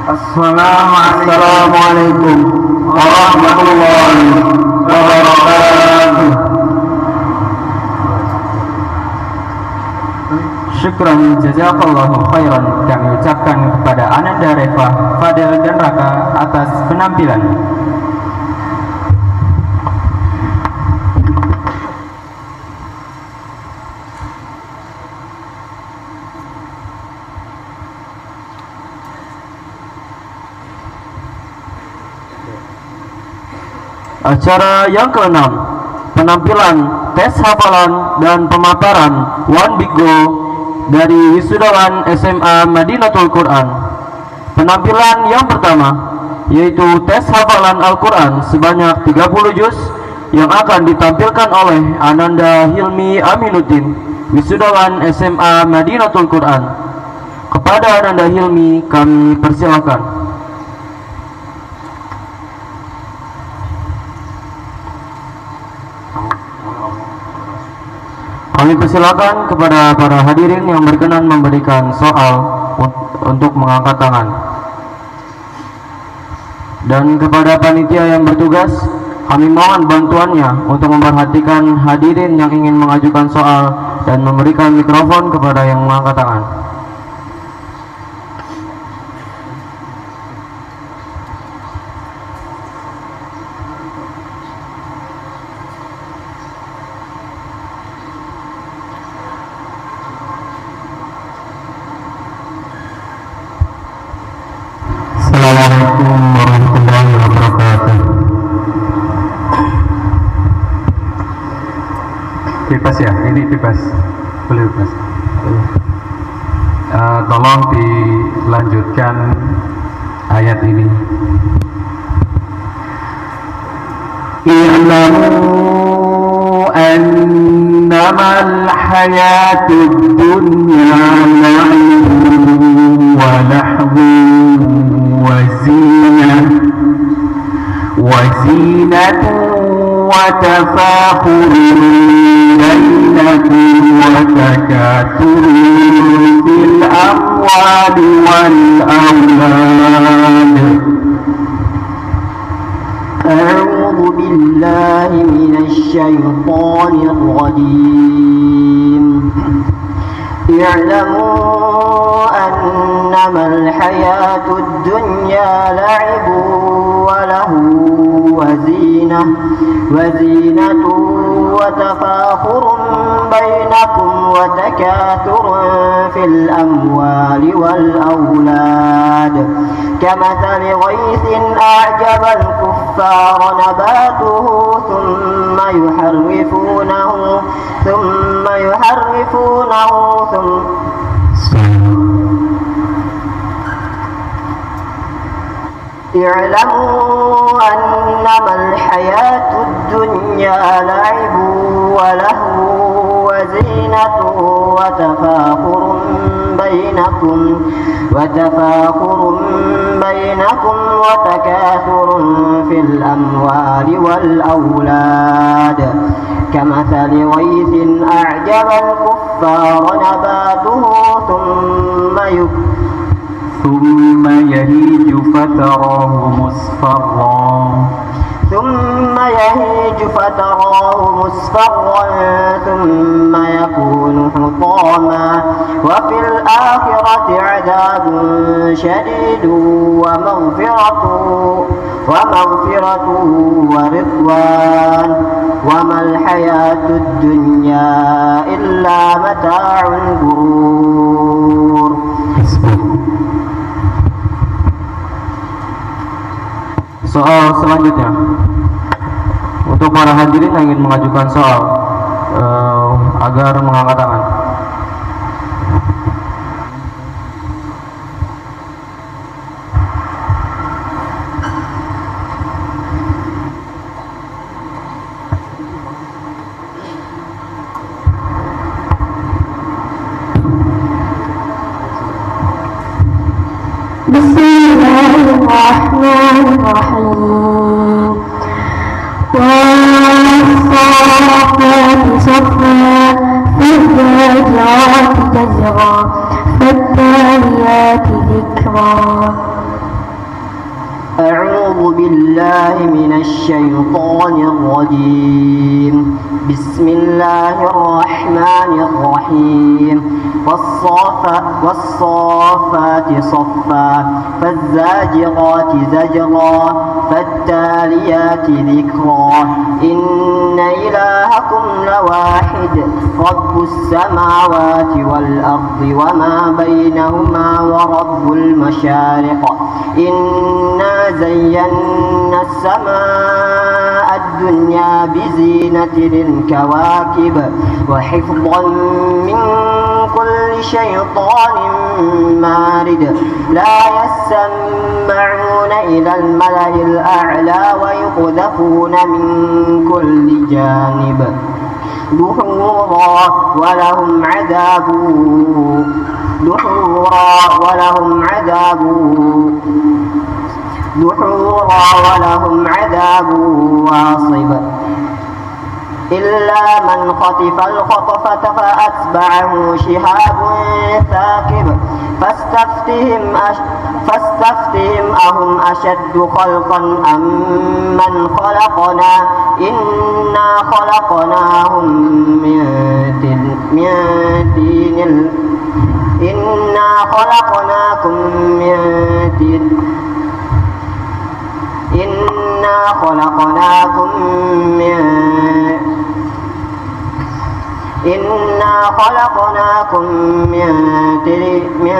Assalamualaikum warahmatullahi wabarakatuh. Syukran jazakallahu khairan kami ucapkan kepada Ananda Reva, Fadel dan Raka atas penampilan. Acara yang ke-6, penampilan tes hafalan dan pemaparan One Big Go dari wisudawan SMA Madinatul Quran. Penampilan yang pertama yaitu tes hafalan Al-Quran sebanyak 30 juz yang akan ditampilkan oleh Ananda Hilmi Aminuddin, wisudawan SMA Madinatul Quran. Kepada Ananda Hilmi kami persilakan. Kami persilakan kepada para hadirin yang berkenan memberikan soal untuk mengangkat tangan. Dan kepada panitia yang bertugas, kami mohon bantuannya untuk memperhatikan hadirin yang ingin mengajukan soal dan memberikan mikrofon kepada yang mengangkat tangan. Assalamualaikum warahmatullahi wabarakatuh. Bebas ya, ini bebas, boleh bebas. Tolong dilanjutkan ayat ini. I'lamu annamal hayatud dunya la'ibun wa lahwun وزينة وتفاخر بينكم وتكاثر في الأموال والأولاد. أعوذ بالله من الشيطان الرجيم. اعلموا أنما الحياة الدنيا لعب وله وزينة وتفاخر بينكم وتكاثر في الأموال والأولاد كمثل غيث أعجب الكفار نباته ثم يحرفونه اعلموا أنما الحياة الدنيا لعب ولهو وزينة وتفاخر بينكم وتكاثر في الأموال والأولاد كمثل غيث أعجب الكفار نباته ثم يهيج فتراه مصفرا ثم يكون حطاما وفي الآخرة عذاب شديد ومغفرة ورضوان وما الحياة الدنيا إلا متاع الغرور. Soal selanjutnya untuk para hadirin yang ingin mengajukan soal agar mengangkat tangan. Bismillahirrahmanirrahim. والصافات صفا فالزاجرات زجرا فالتاليات ذكرا. أعوذ بالله من الشيطان الرجيم. بسم الله الرحمن الرحيم. والصافات صفا فالزاجرات زجرا فالتاليات ذكرا. إن إلهكم لواحد رب السماوات والأرض وما بينهما ورب المشارق. إنا زينا السماء الدنيا بزينة الكواكب وحفظا من كل شيطان مارد لا يسمعون إلى الملأ الأعلى ويقذفون من كل جانب دحورا ولهم عذاب واصب إلا من خطف الخطفة فأتبعه شهاب ثاقب فاستفتهم أهم أشد خلقا أم من خلقنا إنا خلقناهم من طين إنا خلقناكم من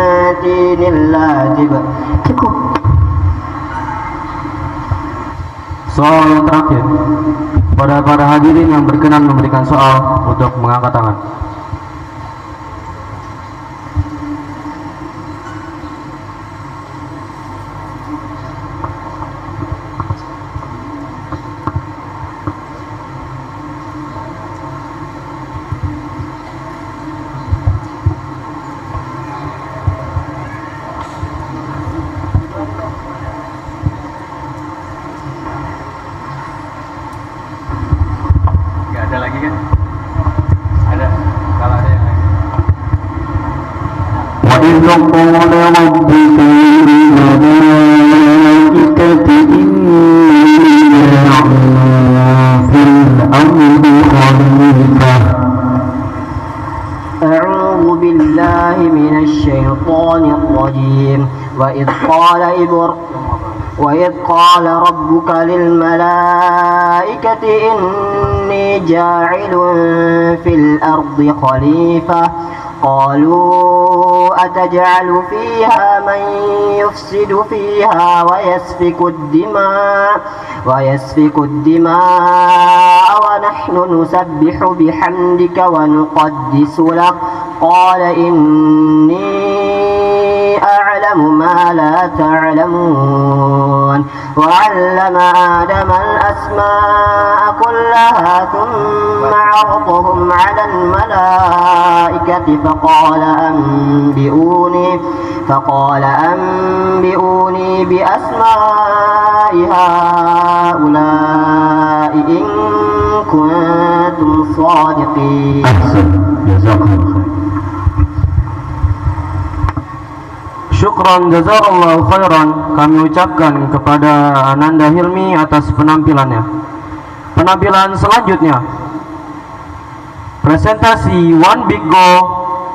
طين لازب. Cukup. Soal yang terakhir, pada para hadirin yang berkenan memberikan soal untuk mengangkat tangan. Ada lagi kan? Ada. Kalau ada yang lain. وإذ قال ربك للملائكة إني جاعل في الأرض خليفة. أعوذ بالله من الشيطان الرجيم. وإذ قال ربك للملائكة إني جاعل في الأرض خليفة قالوا أتجعل فيها من يفسد فيها ويسفك الدماء ونحن نسبح بحمدك ونقدس لك قال إني أعلم ما لا تعلمون وعلم آدم الأسماء كلها ثم عرضهم على الملائكة فقال أنبئوني بأسماء هؤلاء إن كنتم صادقين. أحسن جزاك الله خير. Syukran jazakallahu khairan kami ucapkan kepada Ananda Hilmi atas penampilannya. Penampilan selanjutnya, presentasi One Big Go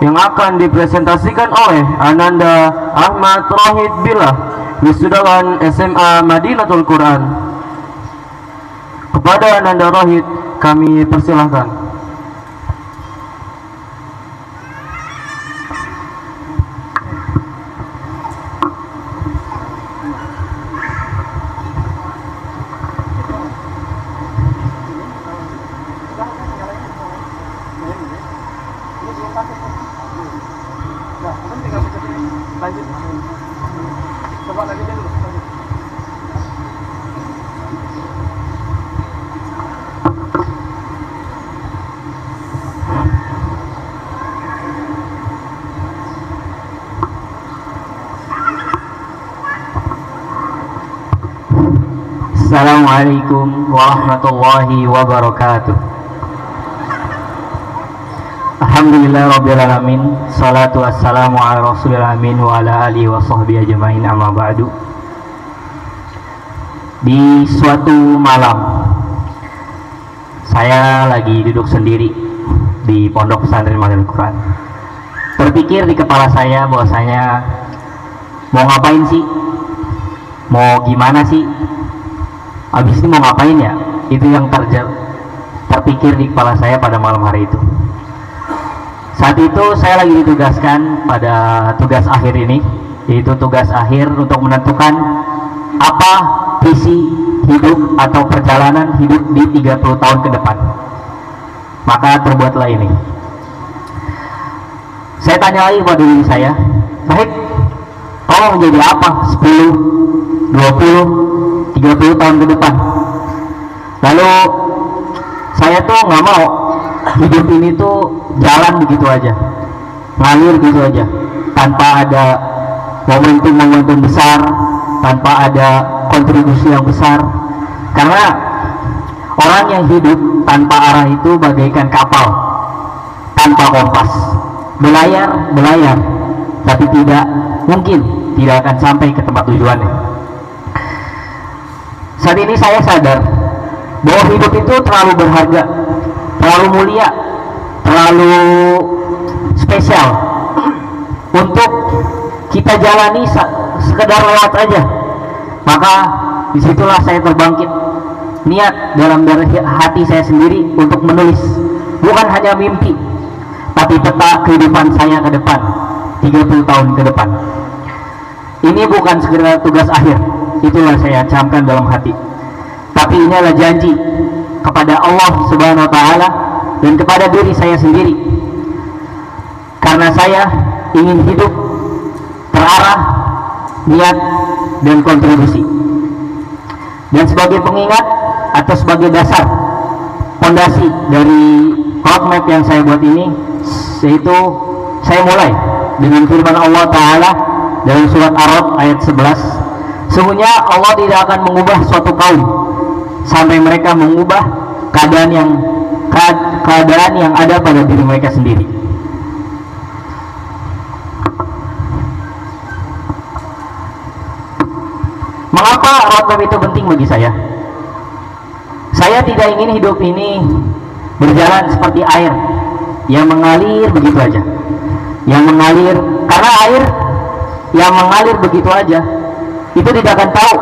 yang akan dipresentasikan oleh Ananda Ahmad Rohid Billah, wisudawan SMA Madinatul Quran. Kepada Ananda Rohid kami persilahkan. Assalamualaikum warahmatullahi wabarakatuh. Alhamdulillah rabbil alamin. Salatu wassalamu ala rasulil amin wa ala alihi wa sahbihi ajma'in, amma ba'du. Di suatu malam saya lagi duduk sendiri di pondok pesantren Madinatul Quran. Terpikir di kepala saya bahwasanya mau ngapain sih? Mau gimana sih? Abis ini mau ngapain ya? Itu yang terpikir di kepala saya pada malam hari itu. Saat itu saya lagi ditugaskan pada tugas akhir ini, yaitu tugas akhir untuk menentukan apa visi hidup atau perjalanan hidup di 30 tahun ke depan. Maka terbuatlah ini. Saya tanya lagi kepada diri saya, baik, kau menjadi apa 10, 20, 30 tahun ke depan? Lalu saya tuh nggak mau hidup ini tuh jalan begitu aja, ngalir gitu aja, tanpa ada momentum-momentum besar, tanpa ada kontribusi yang besar. Karena orang yang hidup tanpa arah itu bagaikan kapal tanpa kompas, belayar, tapi tidak akan sampai ke tempat tujuannya. Saat ini saya sadar bahwa hidup itu terlalu berharga, terlalu mulia, terlalu spesial untuk kita jalani sekedar lewat aja. Maka disitulah saya terbangkit niat dalam hati saya sendiri untuk menulis bukan hanya mimpi, tapi peta kehidupan saya ke depan 30 tahun ke depan. Ini bukan sekedar tugas akhir, itulah saya camkan dalam hati, tapi ini adalah janji kepada Allah Subhanahu wa Ta'ala dan kepada diri saya sendiri, karena saya ingin hidup terarah, niat, dan kontribusi. Dan sebagai pengingat atau sebagai dasar fondasi dari roadmap yang saya buat ini, yaitu saya mulai dengan firman Allah Ta'ala dalam surat Ar-Ra'd ayat 11, sesungguhnya Allah tidak akan mengubah suatu kaum sampai mereka mengubah keadaan yang ada pada diri mereka sendiri. Mengapa roadmap itu penting bagi saya? Saya tidak ingin hidup ini berjalan seperti air yang mengalir begitu aja, karena air yang mengalir begitu aja itu tidak akan tahu,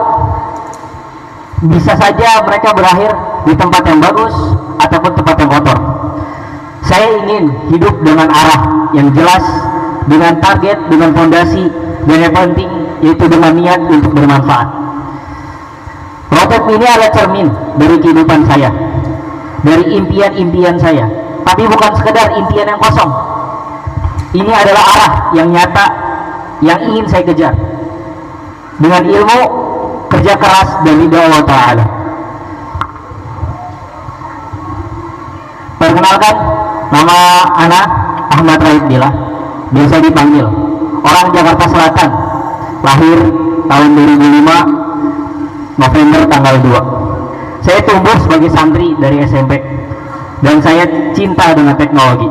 bisa saja mereka berakhir di tempat yang bagus ataupun tempat yang kotor. Saya ingin hidup dengan arah yang jelas, dengan target, dengan fondasi, dan yang penting yaitu dengan niat untuk bermanfaat. Roadmap ini adalah cermin dari kehidupan saya, dari impian-impian saya, tapi bukan sekedar impian yang kosong. Ini adalah arah yang nyata yang ingin saya kejar dengan ilmu, kerja keras, dan ridha Allah Ta'ala. Perkenalkan, nama Ana Ahmad Raid Bila, biasa dipanggil orang Jakarta Selatan, lahir tahun 2005 November tanggal 2. Saya tumbuh sebagai santri dari SMP dan saya cinta dengan teknologi.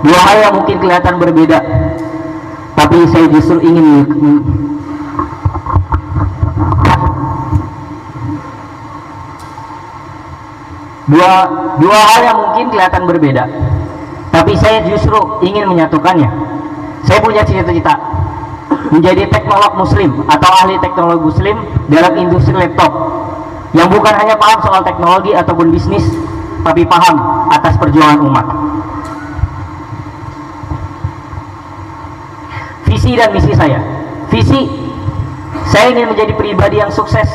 Dua hal yang mungkin kelihatan berbeda, tapi saya justru ingin dua hal yang mungkin kelihatan berbeda, tapi saya justru ingin menyatukannya. Saya punya cita-cita menjadi teknolog muslim atau ahli teknologi muslim dalam industri laptop yang bukan hanya paham soal teknologi ataupun bisnis, tapi paham atas perjuangan umat. Visi dan misi saya. Visi, saya ingin menjadi pribadi yang sukses,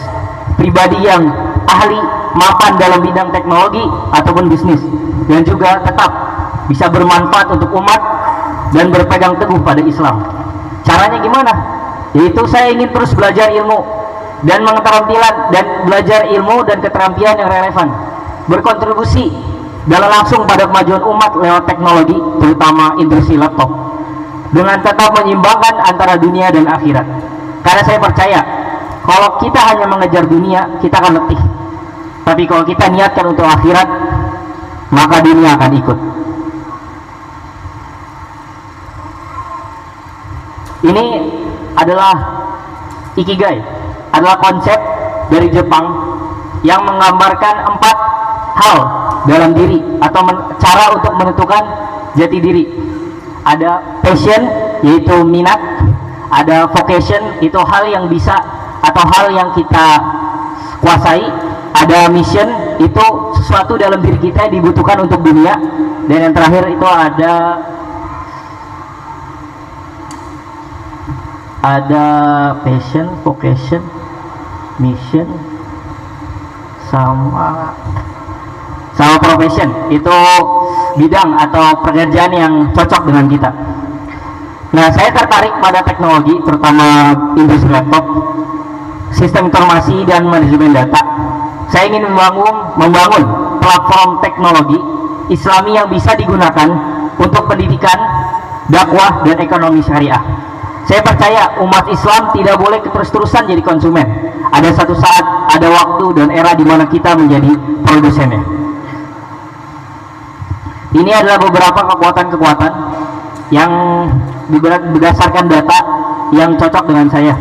pribadi yang ahli, mapan dalam bidang teknologi ataupun bisnis, dan juga tetap bisa bermanfaat untuk umat dan berpegang teguh pada Islam. Caranya gimana? Yaitu saya ingin terus belajar ilmu dan keterampilan, dan belajar ilmu dan keterampilan yang relevan, berkontribusi dalam langsung pada kemajuan umat lewat teknologi, terutama industri laptop, dengan tetap menyimbangkan antara dunia dan akhirat. Karena saya percaya kalau kita hanya mengejar dunia, kita akan letih, tapi kalau kita niatkan untuk akhirat, maka dunia akan ikut. Ini adalah Ikigai, adalah konsep dari Jepang yang menggambarkan 4 hal dalam diri atau cara untuk menentukan jati diri. Ada passion, yaitu minat. Ada vocation, itu hal yang bisa atau hal yang kita kuasai. Ada mission, itu sesuatu dalam diri kita yang dibutuhkan untuk dunia. Dan yang terakhir itu ada passion, vocation, mission, sama profession, itu bidang atau pekerjaan yang cocok dengan kita. Nah, saya tertarik pada teknologi, terutama industri laptop, sistem informasi dan manajemen data. Saya ingin membangun platform teknologi Islami yang bisa digunakan untuk pendidikan, dakwah, dan ekonomi syariah. Saya percaya umat Islam tidak boleh terus-terusan jadi konsumen. Ada satu saat, ada waktu dan era di mana kita menjadi produsennya. Ini adalah beberapa kekuatan-kekuatan yang berdasarkan data yang cocok dengan saya.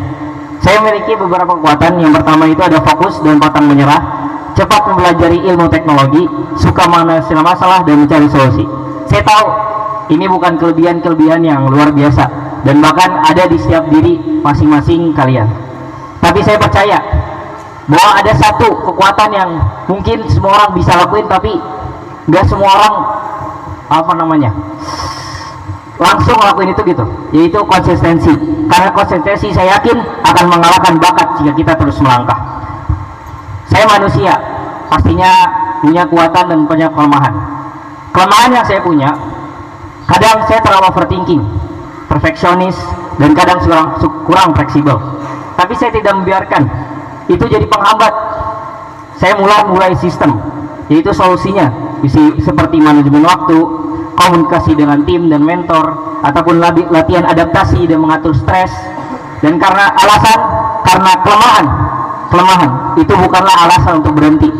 Saya memiliki beberapa kekuatan. Yang pertama itu ada fokus dan pantang menyerah, cepat mempelajari ilmu teknologi, suka menganalisa masalah dan mencari solusi. Saya tahu ini bukan kelebihan-kelebihan yang luar biasa dan bahkan ada di setiap diri masing-masing kalian. Tapi saya percaya bahwa ada satu kekuatan yang mungkin semua orang bisa lakuin, tapi nggak semua orang langsung lakuin itu gitu, yaitu konsistensi. Karena konsistensi saya yakin akan mengalahkan bakat jika kita terus melangkah. Saya manusia, pastinya punya kekuatan dan punya kelemahan. Kelemahan yang saya punya, kadang saya terlalu overthinking, perfeksionis, dan kadang kurang fleksibel. Tapi saya tidak membiarkan itu jadi penghambat. Saya mulai sistem, yaitu solusinya seperti manajemen waktu, komunikasi dengan tim dan mentor, ataupun latihan adaptasi dan mengatur stres. Dan karena kelemahan itu bukanlah alasan untuk berhenti,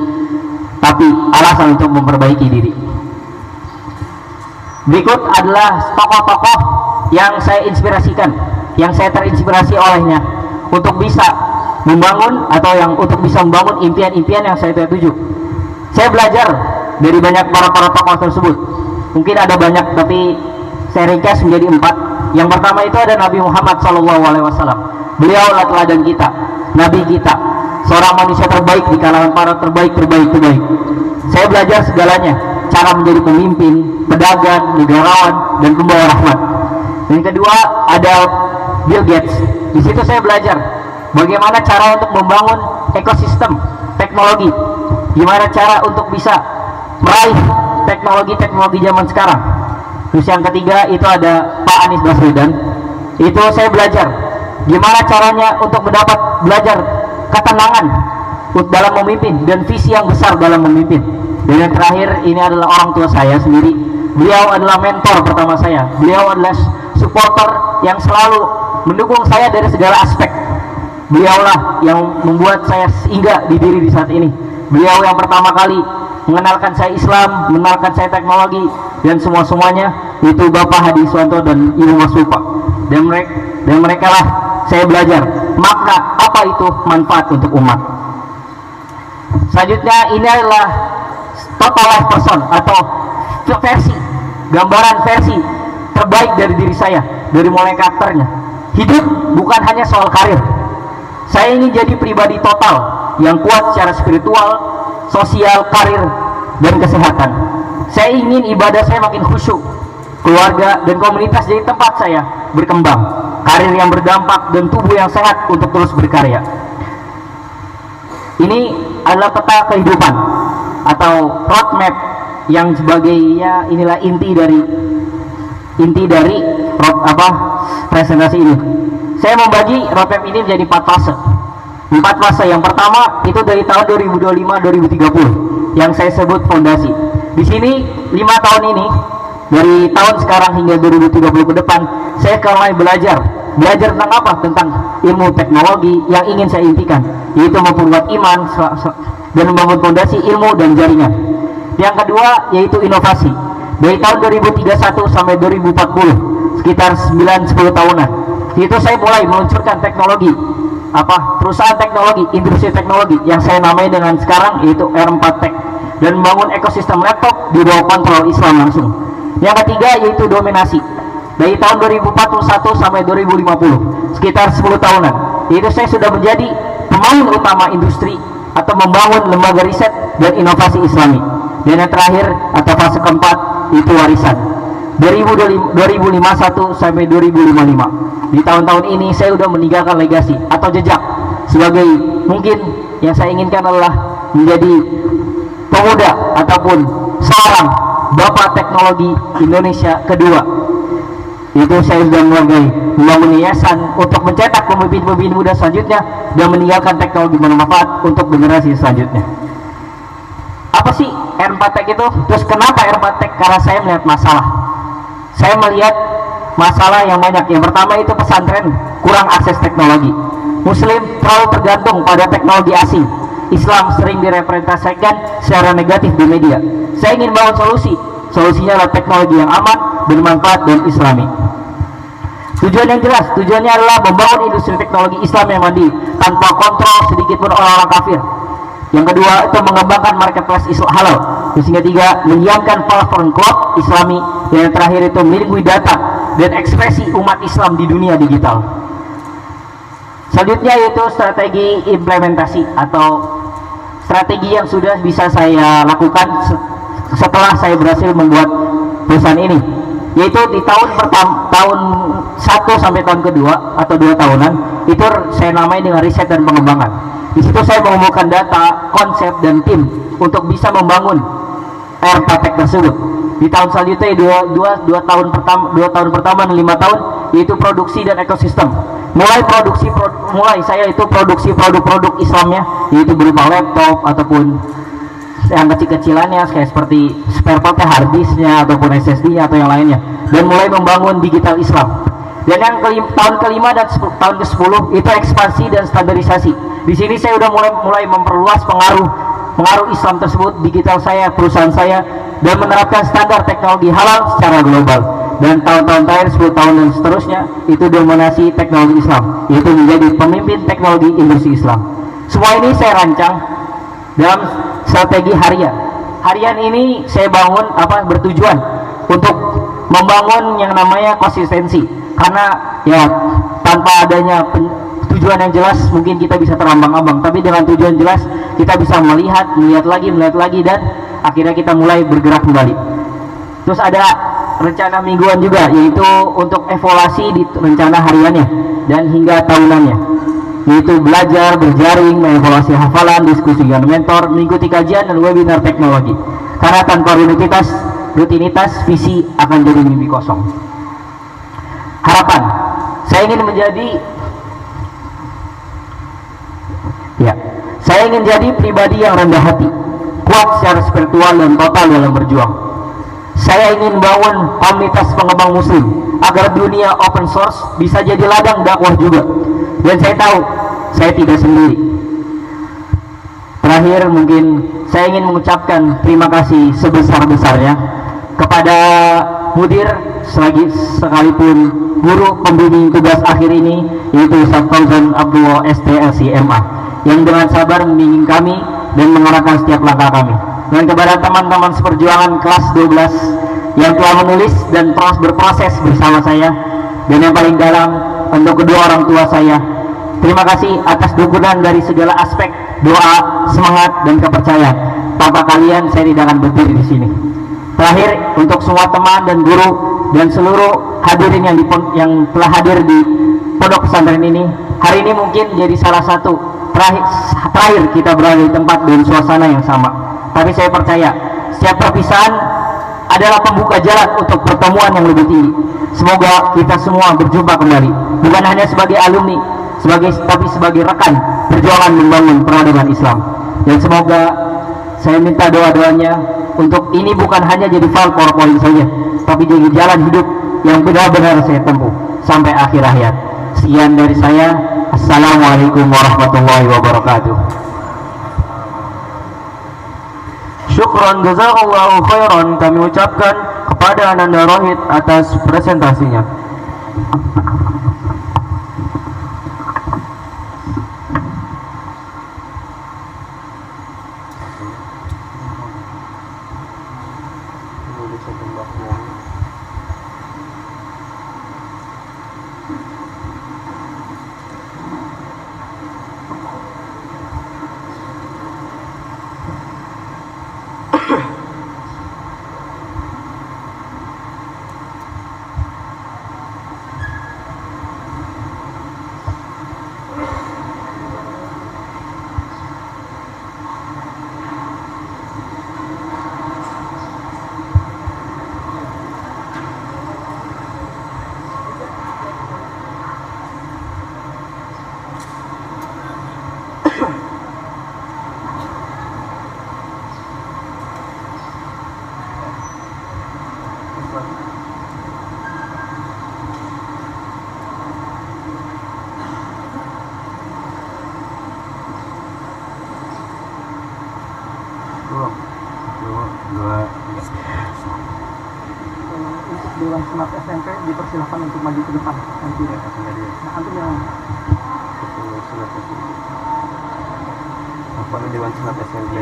tapi alasan untuk memperbaiki diri. Berikut adalah tokoh-tokoh yang saya inspirasikan, yang saya terinspirasi olehnya untuk bisa membangun impian-impian yang saya tuju. Saya belajar dari banyak para tokoh tersebut. Mungkin ada banyak, tapi saya ringkas menjadi 4. Yang pertama itu ada Nabi Muhammad SAW. Beliau adalah teladan kita, Nabi kita, seorang manusia terbaik di kalangan para terbaik. Saya belajar segalanya, cara menjadi pemimpin, pedagang, negarawan, dan pembawa rahmat. Yang kedua ada Bill Gates. Di situ saya belajar bagaimana cara untuk membangun ekosistem teknologi, gimana cara untuk bisa meraih teknologi zaman sekarang. Terus yang ketiga itu ada Pak Anies Baswedan. Itu saya belajar gimana caranya untuk belajar ketenangan dalam memimpin dan visi yang besar dalam memimpin. Dan yang terakhir ini adalah orang tua saya sendiri. Beliau adalah mentor pertama saya. Beliau adalah supporter yang selalu mendukung saya dari segala aspek. Beliaulah yang membuat saya singgah di diri di saat ini. Beliau yang pertama kali mengenalkan saya Islam, mengenalkan saya teknologi, dan semuanya itu Bapak Hadi Iswanto dan Ibu Mas Lupa. Dan mereka lah saya belajar makna apa itu manfaat untuk umat. Selanjutnya ini adalah total life person atau gambaran versi terbaik dari diri saya, dari mulai karakternya. Hidup bukan hanya soal karir. Saya ingin jadi pribadi total yang kuat secara spiritual, sosial, karir, dan kesehatan. Saya ingin ibadah saya makin khusyuk, keluarga dan komunitas jadi tempat saya berkembang, karir yang berdampak, dan tubuh yang sehat untuk terus berkarya. Ini adalah peta kehidupan atau roadmap yang sebagainya. Inilah inti dari presentasi ini. Saya membagi roadmap ini menjadi 4 fase. 4 fase. Yang pertama itu dari tahun 2025-2030 yang saya sebut fondasi. Di sini 5 tahun ini, dari tahun sekarang hingga 2030 ke depan, saya mulai belajar tentang apa? Tentang ilmu teknologi yang ingin saya impikan, yaitu memperkuat iman dan membangun fondasi ilmu dan jaringan. Yang kedua yaitu inovasi. Dari tahun 2031 sampai 2040, sekitar 9-10 tahunan, itu saya mulai meluncurkan teknologi, perusahaan teknologi, industri teknologi yang saya namai dengan sekarang yaitu R4 Tech, dan membangun ekosistem laptop di bawah kontrol Islam langsung. Yang ketiga yaitu dominasi. Dari tahun 2041 sampai 2050, sekitar 10 tahunan, yaitu saya sudah menjadi pemain utama industri atau membangun lembaga riset dan inovasi Islami. Dan yang terakhir atau fase keempat itu warisan. 2051 sampai 2055. Di tahun-tahun ini saya sudah meninggalkan legasi atau jejak sebagai, mungkin yang saya inginkan adalah menjadi pemuda ataupun seorang bapak teknologi Indonesia kedua. Itu saya sudah mulai membangun yayasan untuk mencetak pemimpin-pemimpin muda selanjutnya dan meninggalkan teknologi bermanfaat untuk generasi selanjutnya. Apa sih R4Tech itu? Terus kenapa R4Tech? Karena saya melihat masalah. Saya melihat masalah yang banyak. Yang pertama itu pesantren kurang akses teknologi. Muslim terlalu tergantung pada teknologi asing. Islam sering direpresentasikan secara negatif di media. Saya ingin bangun solusi. Solusinya adalah teknologi yang aman, bermanfaat, dan islami. Tujuan yang jelas, tujuannya adalah membangun industri teknologi Islam yang mandiri tanpa kontrol sedikit pun orang-orang kafir. Yang kedua itu mengembangkan marketplace Islam halal. Terus yang ketiga menyiapkan platform cloud Islami. Dan yang terakhir itu melindungi data dan ekspresi umat Islam di dunia digital. Selanjutnya yaitu strategi implementasi atau strategi yang sudah bisa saya lakukan setelah saya berhasil membuat perusahaan ini, yaitu di tahun 1 sampai tahun kedua atau 2 tahunan itu saya namai dengan riset dan pengembangan. Di situ saya mengumpulkan data, konsep, dan tim untuk bisa membangun R4Tech tersebut. Di tahun selanjutnya dua tahun pertama dan 5 tahun yaitu produksi dan ekosistem. Mulai saya itu produksi produk-produk Islamnya, yaitu berupa laptop ataupun yang kecil-kecilannya kayak seperti spare partnya, hard disknya ataupun SSD-nya atau yang lainnya, dan mulai membangun digital Islam. Dan yang tahun kelima dan tahun ke-10 itu ekspansi dan standarisasi. Di sini saya udah mulai memperluas pengaruh Islam tersebut, digital saya, perusahaan saya, dan menerapkan standar teknologi halal secara global. Dan tahun-tahun terakhir 10 tahun dan seterusnya itu dominasi teknologi Islam, yaitu menjadi pemimpin teknologi industri Islam. Semua ini saya rancang dalam strategi harian. Harian ini saya bangun bertujuan untuk membangun yang namanya konsistensi. Karena ya tanpa adanya tujuan yang jelas mungkin kita bisa terambang-ambang, tapi dengan tujuan jelas kita bisa melihat lagi dan akhirnya kita mulai bergerak kembali. Terus ada rencana mingguan juga, yaitu untuk evaluasi di rencana hariannya dan hingga tahunannya, yaitu belajar, berjaring, mengevaluasi hafalan, diskusi dengan mentor, mengikuti kajian dan webinar teknologi. Karena tanpa rutinitas visi akan jadi mimpi kosong. Harapan, saya ingin jadi pribadi yang rendah hati, kuat secara spiritual dan total dalam berjuang. Saya ingin bangun komunitas pengembang muslim agar dunia open source bisa jadi ladang dakwah juga. Dan saya tahu saya tidak sendiri. Terakhir mungkin saya ingin mengucapkan terima kasih sebesar-besarnya kepada mudir sekalipun guru pembimbing tugas akhir ini, yaitu Ustaz Fauzan Abdullah STLC MA, yang dengan sabar membimbing kami dan mengarahkan setiap langkah kami. Dan kepada teman-teman seperjuangan kelas 12 yang telah menulis dan terus berproses bersama saya, dan yang paling dalam untuk kedua orang tua saya, terima kasih atas dukungan dari segala aspek, doa, semangat, dan kepercayaan. Tanpa kalian saya tidak akan berdiri di sini. Terakhir, untuk semua teman dan guru dan seluruh hadirin yang telah hadir di pondok pesantren ini, hari ini mungkin jadi salah satu terakhir kita berada di tempat dan suasana yang sama. Tapi saya percaya setiap perpisahan adalah pembuka jalan untuk pertemuan yang lebih tinggi. Semoga kita semua berjumpa kembali, bukan hanya sebagai alumni, tapi sebagai rekan perjuangan membangun peradaban Islam. Dan semoga saya minta doa-doanya untuk ini bukan hanya jadi file PowerPoint saja, tapi jadi jalan hidup yang benar-benar saya tempuh sampai akhir hayat. Sekian dari saya. Assalamualaikum warahmatullahi wabarakatuh. Syukran jazakallahu khairan kami ucapkan kepada Ananda Rohid atas presentasinya. Untuk Dewan Senat SMP dipersilahkan untuk maju ke depan nanti. Nah, antum yang Dewan Senat SMP.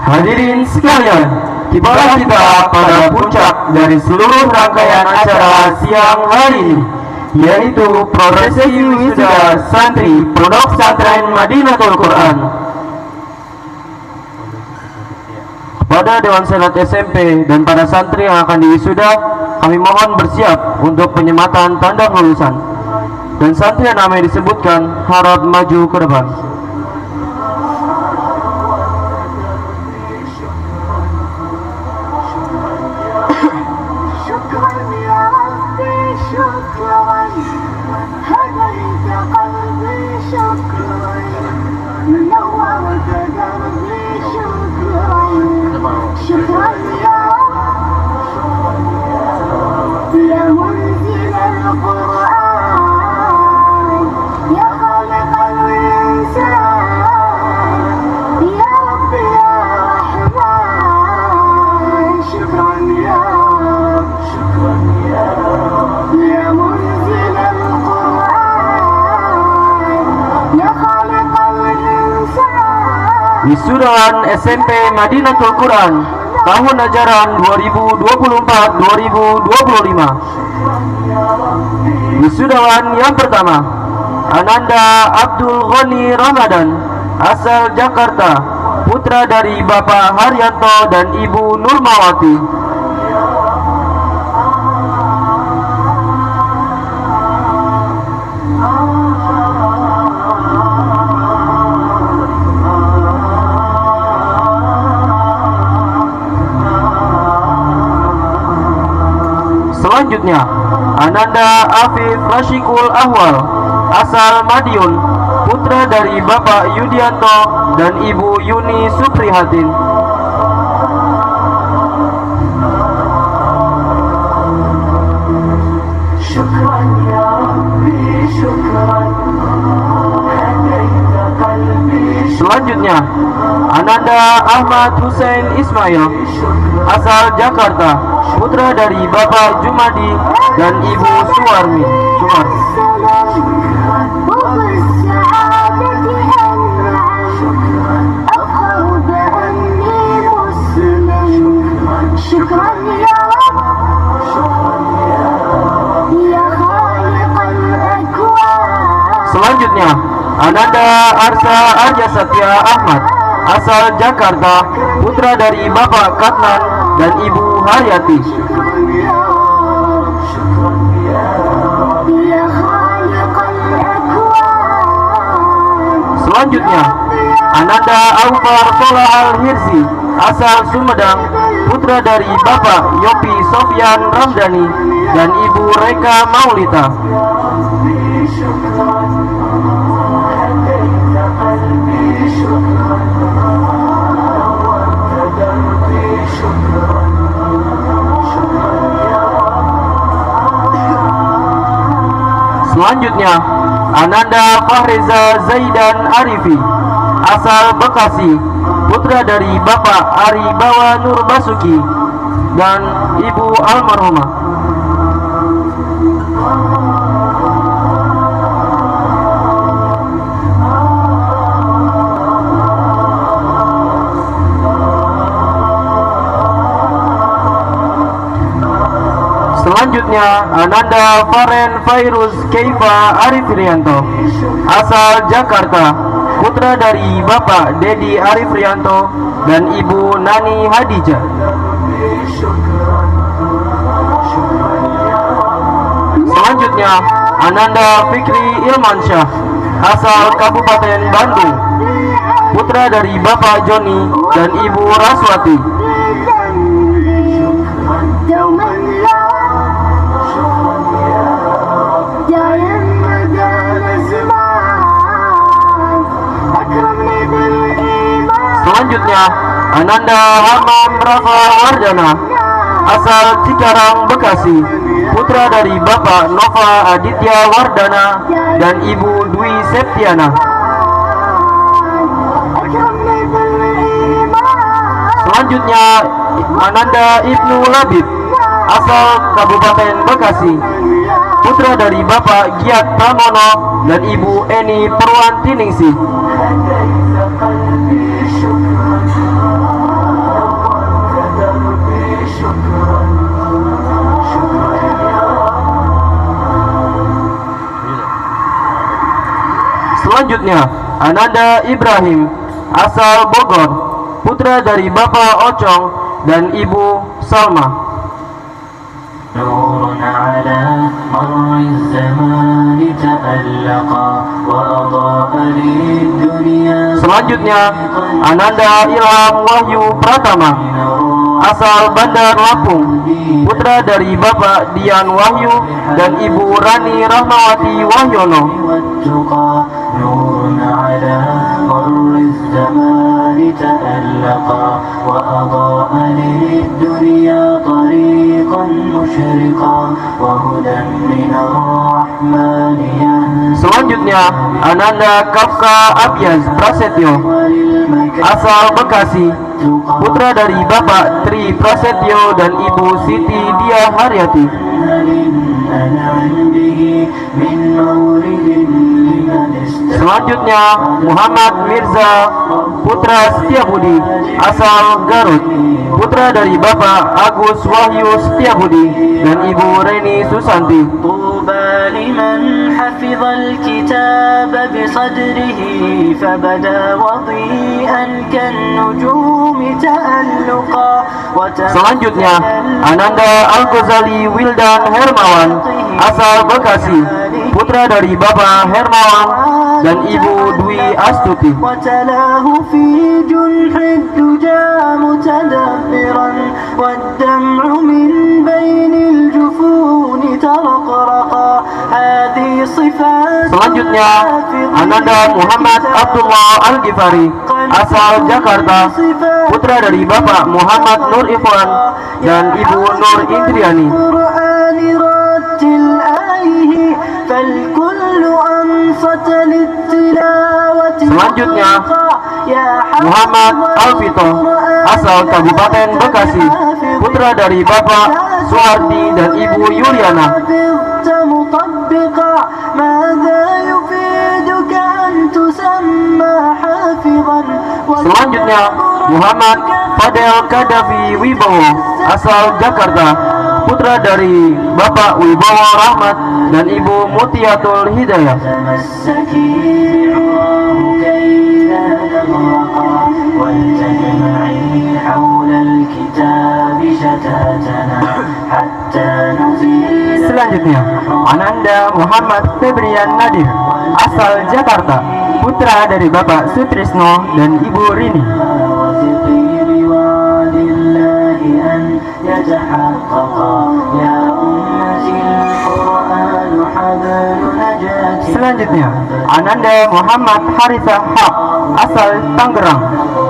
Hadirin sekalian, tibalah kita pada puncak dari seluruh rangkaian acara siang hari ini, yaitu prosesi wisuda santri Pondok Pesantren Madinatul Quran. Pada Dewan Senat SMP dan para santri yang akan diwisuda, kami mohon bersiap untuk penyematan tanda kelulusan. Dan santri yang namanya disebutkan harap maju ke depan. Wisudaan SMP Madinatul Quran tahun ajaran 2024-2025. Wisudawan yang pertama, Ananda Abdul Ghani Ramadan, asal Jakarta, putra dari Bapak Haryanto dan Ibu Nurmawati. Selanjutnya, Ananda Afif Rashikul Ahwal, asal Madiun, putra dari Bapak Yudianto dan Ibu Yuni Suprihatin. Selanjutnya, Ananda Ahmad Hussein Ismail, asal Jakarta, putra dari Bapak Jumadi dan Ibu Suwarmi. Selanjutnya, Ananda Arsa Arja Satya Ahmad, asal Jakarta, putra dari Bapak Katnan dan Ibu Haryati. Selanjutnya, Ananda Aufar Solah Al-Hirsi, asal Sumedang, putra dari Bapak Yopi Sofyan Ramdhani dan Ibu Reka Maulita. Selanjutnya, Ananda Fahriza Zaidan Arifi, asal Bekasi, putra dari Bapak Ari Bawa Nur Basuki dan Ibu almarhumah. Selanjutnya, Ananda Faren Fairuz Keifa Arif Rianto, asal Jakarta, putra dari Bapak Dedi Arif Rianto dan Ibu Nani Hadijah. Selanjutnya, Ananda Fikri Ilmansyah, asal Kabupaten Bandung, putra dari Bapak Joni dan Ibu Raswati. Selanjutnya, Ananda Hamam Rafa Wardana, asal Cikarang, Bekasi, putra dari Bapak Nova Aditya Wardana dan Ibu Dwi Septiana. Selanjutnya Ananda Ibnu Labib, asal Kabupaten Bekasi, putra dari Bapak Giat Pramono dan Ibu Eni Purwantiningsih. Selanjutnya Ananda Ibrahim, asal Bogor, putra dari Bapak Ocong dan Ibu Salma. نور على مر الزمان تألقا وأضاء للدنيا. Selanjutnya Ananda Ilham Wahyu Pratama, asal Bandar Lampung, putra dari Bapak Dian Wahyu dan Ibu Rani Rahmawati Wahyono. نور على مر الزمان تألقا وأضاء للدنيا طريقا مشرقا وهدى من الرحمن يهدي. Selanjutnya Ananda Kafka Abyaz Prasetyo, asal Bekasi, putra dari Bapak Tri Prasetyo dan Ibu Siti Dia Haryati. Selanjutnya Muhammad Mirza Putra Setiabudi, asal Garut, putra dari Bapak Agus Wahyu Setiabudi dan Ibu Reni Susanti. طوبى لمن حفظ الكتاب بصدره فبدا وضيئا كالنجوم تألقا. Selanjutnya Ananda Al-Ghazali Wildan Hermawan, asal Bekasi, putra dari Bapak Hermawan dan Ibu Dwi Astuti. وتلاه في جنح الدجى متدبرا والدمع من بين الجفون ترقرقا. هذه صفات. Selanjutnya Ananda Muhammad Abdullah Al-Ghifari, asal Jakarta, putra dari Bapak Muhammad Nur Ikhwan dan Ibu Nur Indriani. Selanjutnya Muhammad Alfito, asal Kabupaten Bekasi, putra dari Bapak Suhardi dan Ibu Yuliana. Selanjutnya Muhammad Fadel Kadafi Wibowo, asal Jakarta, putra dari Bapak Wibowo Rahmat dan Ibu Mutiatul Hidayah. Selanjutnya Ananda Muhammad Febrian Nadir, asal Jakarta, putra dari Bapak Sutrisno dan Ibu Rini. Selanjutnya Ananda Muhammad Harithah Haq, asal Tangerang,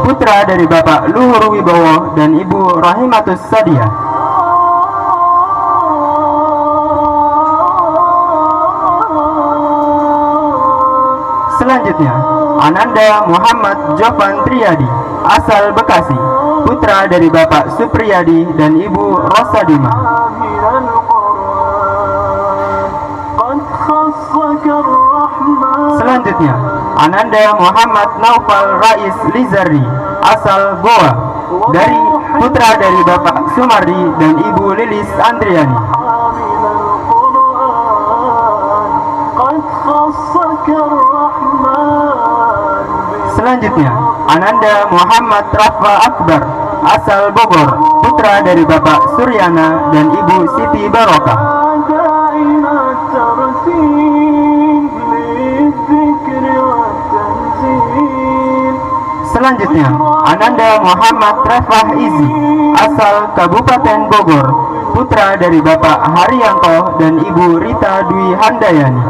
putra dari Bapak Luhur Wibowo dan Ibu Rahimatus Sadia. Selanjutnya Ananda Muhammad Jovan Triyadi, asal Bekasi, putra dari Bapak Supriyadi dan Ibu Rosadima. Selanjutnya Ananda Muhammad Naufal Rais Lizari, asal Goa, putra dari Bapak Sumardi dan Ibu Lilis Andriani. Selanjutnya Ananda Muhammad Rafa Akbar, asal Bogor, putra dari Bapak Suryana dan Ibu Siti Barokah. Selanjutnya Ananda Muhammad Rafah Izi, asal Kabupaten Bogor, putra dari Bapak Haryanto dan Ibu Rita Dwi Handayani.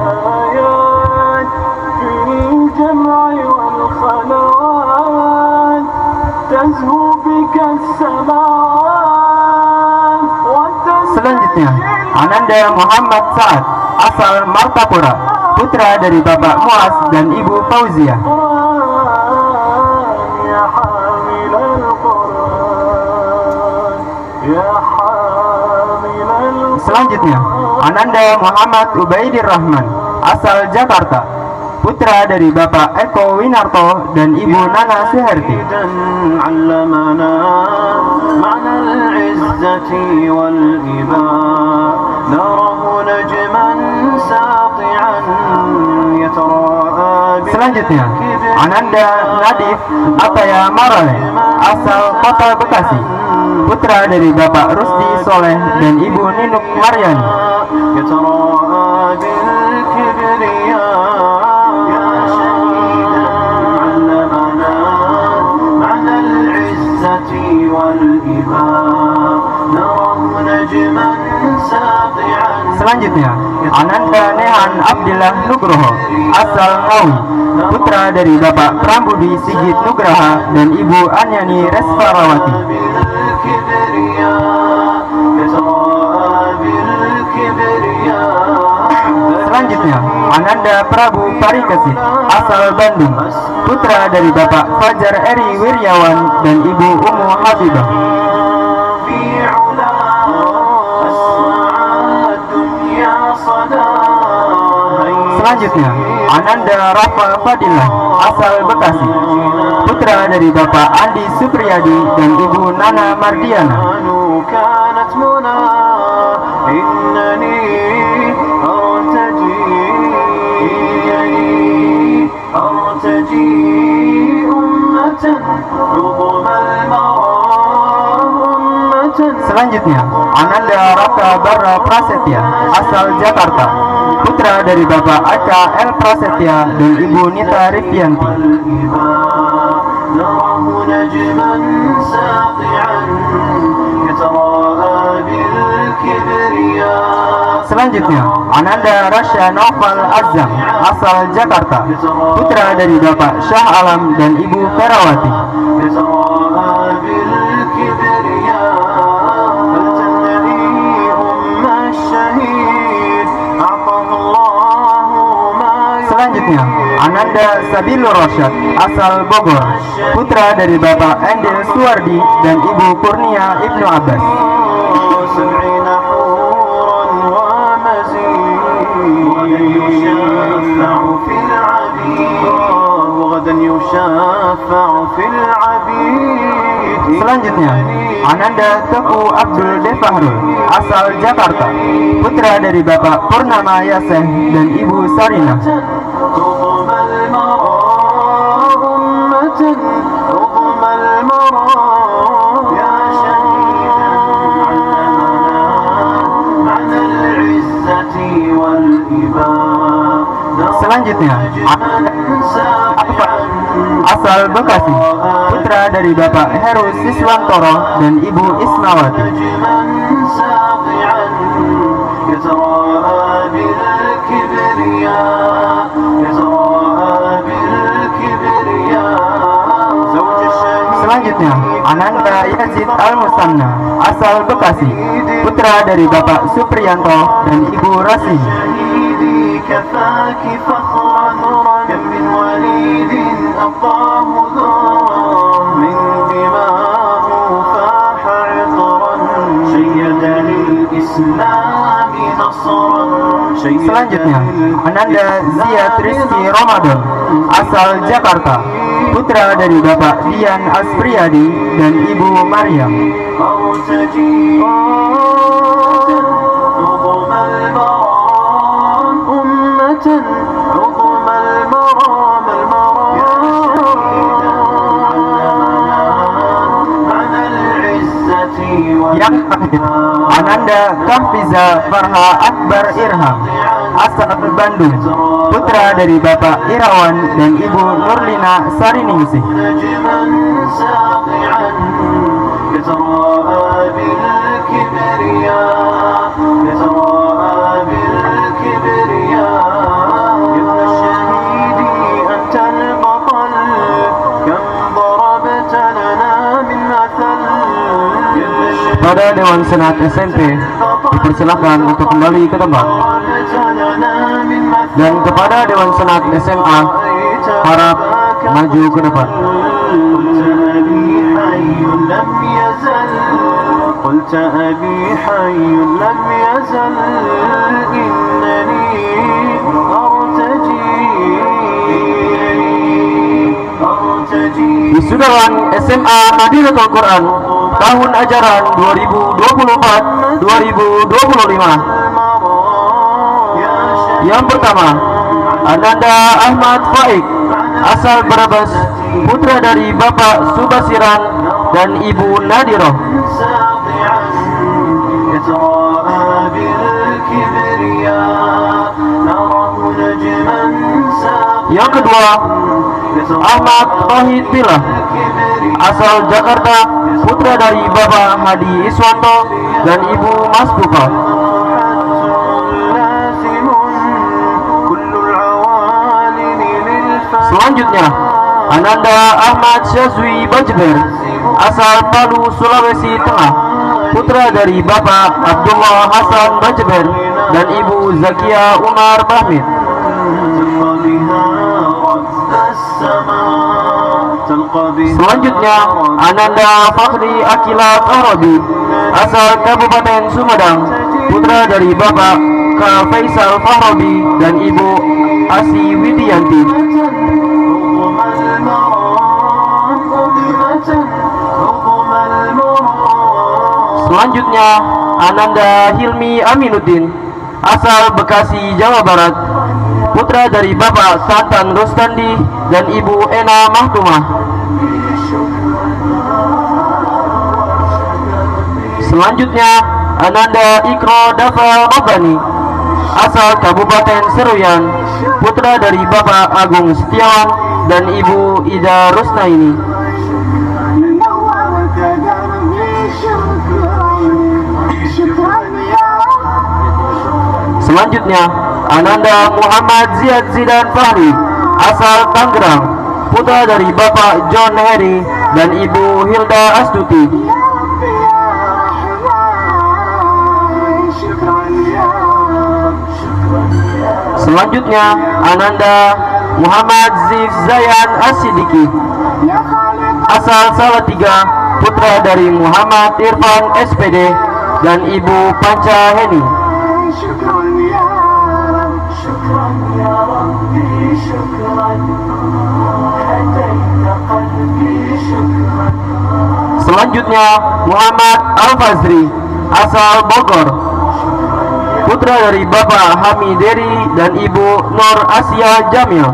Selanjutnya Ananda Muhammad Saad, asal Martapura, putra dari Bapak Muas dan Ibu Fauzia. Selanjutnya, Ananda Muhammad Ubaidir Rahman, asal Jakarta, putra dari Bapak Eko Winarto dan Ibu Nana Suherti. علمنا معنى العزة والإباء نراه نجما ساطعا يتراءى Selanjutnya, Ananda Nadif Ataya Marale, asal Kota Bekasi, putra dari Bapak Rusdi Soleh dan Ibu Ninuk Maryani. يتراءى بالكبرياء يا شهيدا علمنا معنى العزة والإباء نراه نجما ساطعا. Selanjutnya, Ananda Nehan Abdillah Nugroho, asal Ngawi, putra dari Bapak Prambudi Sigit Nugraha dan Ibu Anyani Resparawati. Selanjutnya, Ananda Prabu Parikesit, asal Bandung, putra dari Bapak Fajar Eri Wiryawan dan Ibu Umu Habibah. Selanjutnya, Ananda Rafa Fadilah, asal Bekasi, putra dari Bapak Andi Supriyadi dan Ibu Nana Mardiana. كانت منى إنني أرتجي أمة رغم المرى Selanjutnya, Ananda Raka Barra Prasetya, asal Jakarta, putra dari Bapak Aka L. Prasetya dan Ibu Nita Rifyanti. نراه نجما ساطعا يتراءى بالكبرياء. Selanjutnya, Ananda Rasya Noval Azam, asal Jakarta, putra dari Bapak Syah Alam dan Ibu Ferawati. يتراءى بالكبرياء فلتنني أم الشهيد أعطاه الله ما Selanjutnya, Ananda Sabilur Rosyad, asal Bogor, putra dari Bapak Endil Suwardi dan Ibu Kurnia Ibnu Abbas. 70 حورا وغدا يشفع في العبيد. Selanjutnya, Ananda Teku Abdul Defahrul, asal Jakarta, putra dari Bapak Purnama Yaseh dan Ibu Sarina. رغم المرى أمة رغم المرى يا شهيدا علمنا معنى العزة والإباء. Selanjutnya, asal Bekasi, putra dari Bapak Heru Siswantoro dan Ibu Ismawati. Selanjutnya, Ananda Yazid Al-Musanna, asal Bekasi, putra dari Bapak Supriyanto dan Ibu Rasini. كفاك فخرا كم من وليد أبطاه ذرا من دماه فاح عطرا شيد للإسلام نصرا. Selanjutnya, Ananda Ziyad Rizki Ramadan, asal Jakarta, putra dari Bapak Dian Aspriyadi dan Ibu Maryam. أرتجي رغم المرى أمة رغم المرام معنى العزة Yang terakhir, Ananda Kahfiza Farha Akbar Irham, asal Bandung, putra dari Bapak Irawan dan Ibu Nurlina Sariningsih. نجما ساطعا يتراءى بالكبرياء يتراءى بالكبرياء. يا ابن الشهيد أنت البطل كم ضربت لنا من مثل. Kepada Dewan Senat SMP dipersilakan untuk kembali ke tempat, dan kepada Dewan Senat SMA harap maju ke depan. قلت لي حي لم يزل قلت أبي حي لم يزل إنني أرتجي Wisudawan SMA Madinatul Quran tahun ajaran 2024-2025. Yang pertama, Ananda Ahmad Faik, asal Brebes, putra dari Bapak Subasiran dan Ibu Nadiroh. ساطعا يتراءى بالكبرياء نراه نجما ساطعا Yang kedua, Ahmad Tauhid Billah, asal Jakarta, putra dari Bapak Hadi Iswanto dan Ibu Masbuka. لازم كل العوالم للفهم Selanjutnya, Ananda Ahmad Syazwi Bajber, asal Palu, Sulawesi Tengah, putra dari Bapak Abdullah Hasan Bajber dan Ibu Zakia Umar Bahmid. Selanjutnya, Ananda Fakhri Akila Fahrabi, asal Kabupaten Sumedang, putra dari Bapak K. Faisal Fahrabi dan Ibu Asi Widianti. Selanjutnya, Ananda Hilmi Aminuddin, asal Bekasi, Jawa Barat, putra dari Bapak Tantan Rustandi dan Ibu Ena Mahtumah. Selanjutnya, Ananda Ikro Dafal Obani, asal Kabupaten Seruyan, putra dari Bapak Agung Setiawan dan Ibu Ida Rusnaini. Selanjutnya, Ananda Muhammad Ziyad Zidan Fahri, asal Tangerang, putra dari Bapak John Heri dan Ibu Hilda Astuti. Selanjutnya, Ananda Muhammad Zif Zayan Asidiki, asal Salatiga, putra dari Muhammad Irfan SPD dan Ibu Panca Heni. Selanjutnya, Muhammad Al-Fazri, asal Bogor, putra dari Bapak Hamideri dan Ibu Nur Asia Jamil.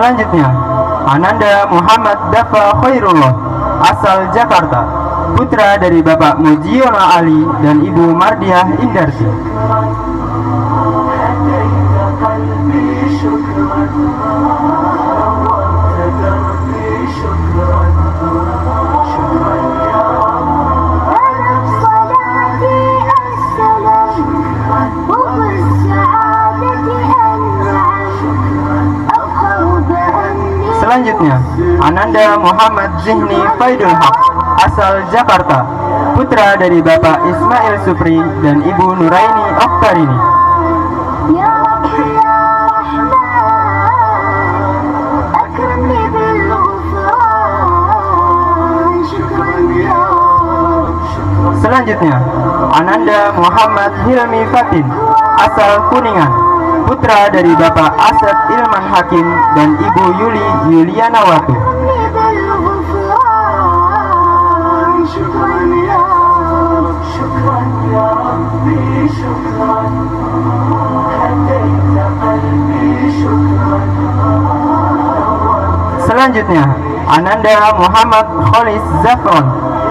Selanjutnya, Ananda Muhammad Dafa Khairullah, asal Jakarta, putra dari Bapak Mujiono Ali dan Ibu Mardiah Indarti. Selanjutnya, Ananda Muhammad Zihni Faidul Haq, asal Jakarta, putra dari Bapak Ismail Supri dan Ibu Nuraini Oktarini. Selanjutnya, Ananda Muhammad Hilmi Fatin, asal Kuningan, putra dari Bapak Asep Ilman Hakim dan Ibu Yuli Yuliana Watu. Selanjutnya, Ananda Muhammad Kholis Zafron,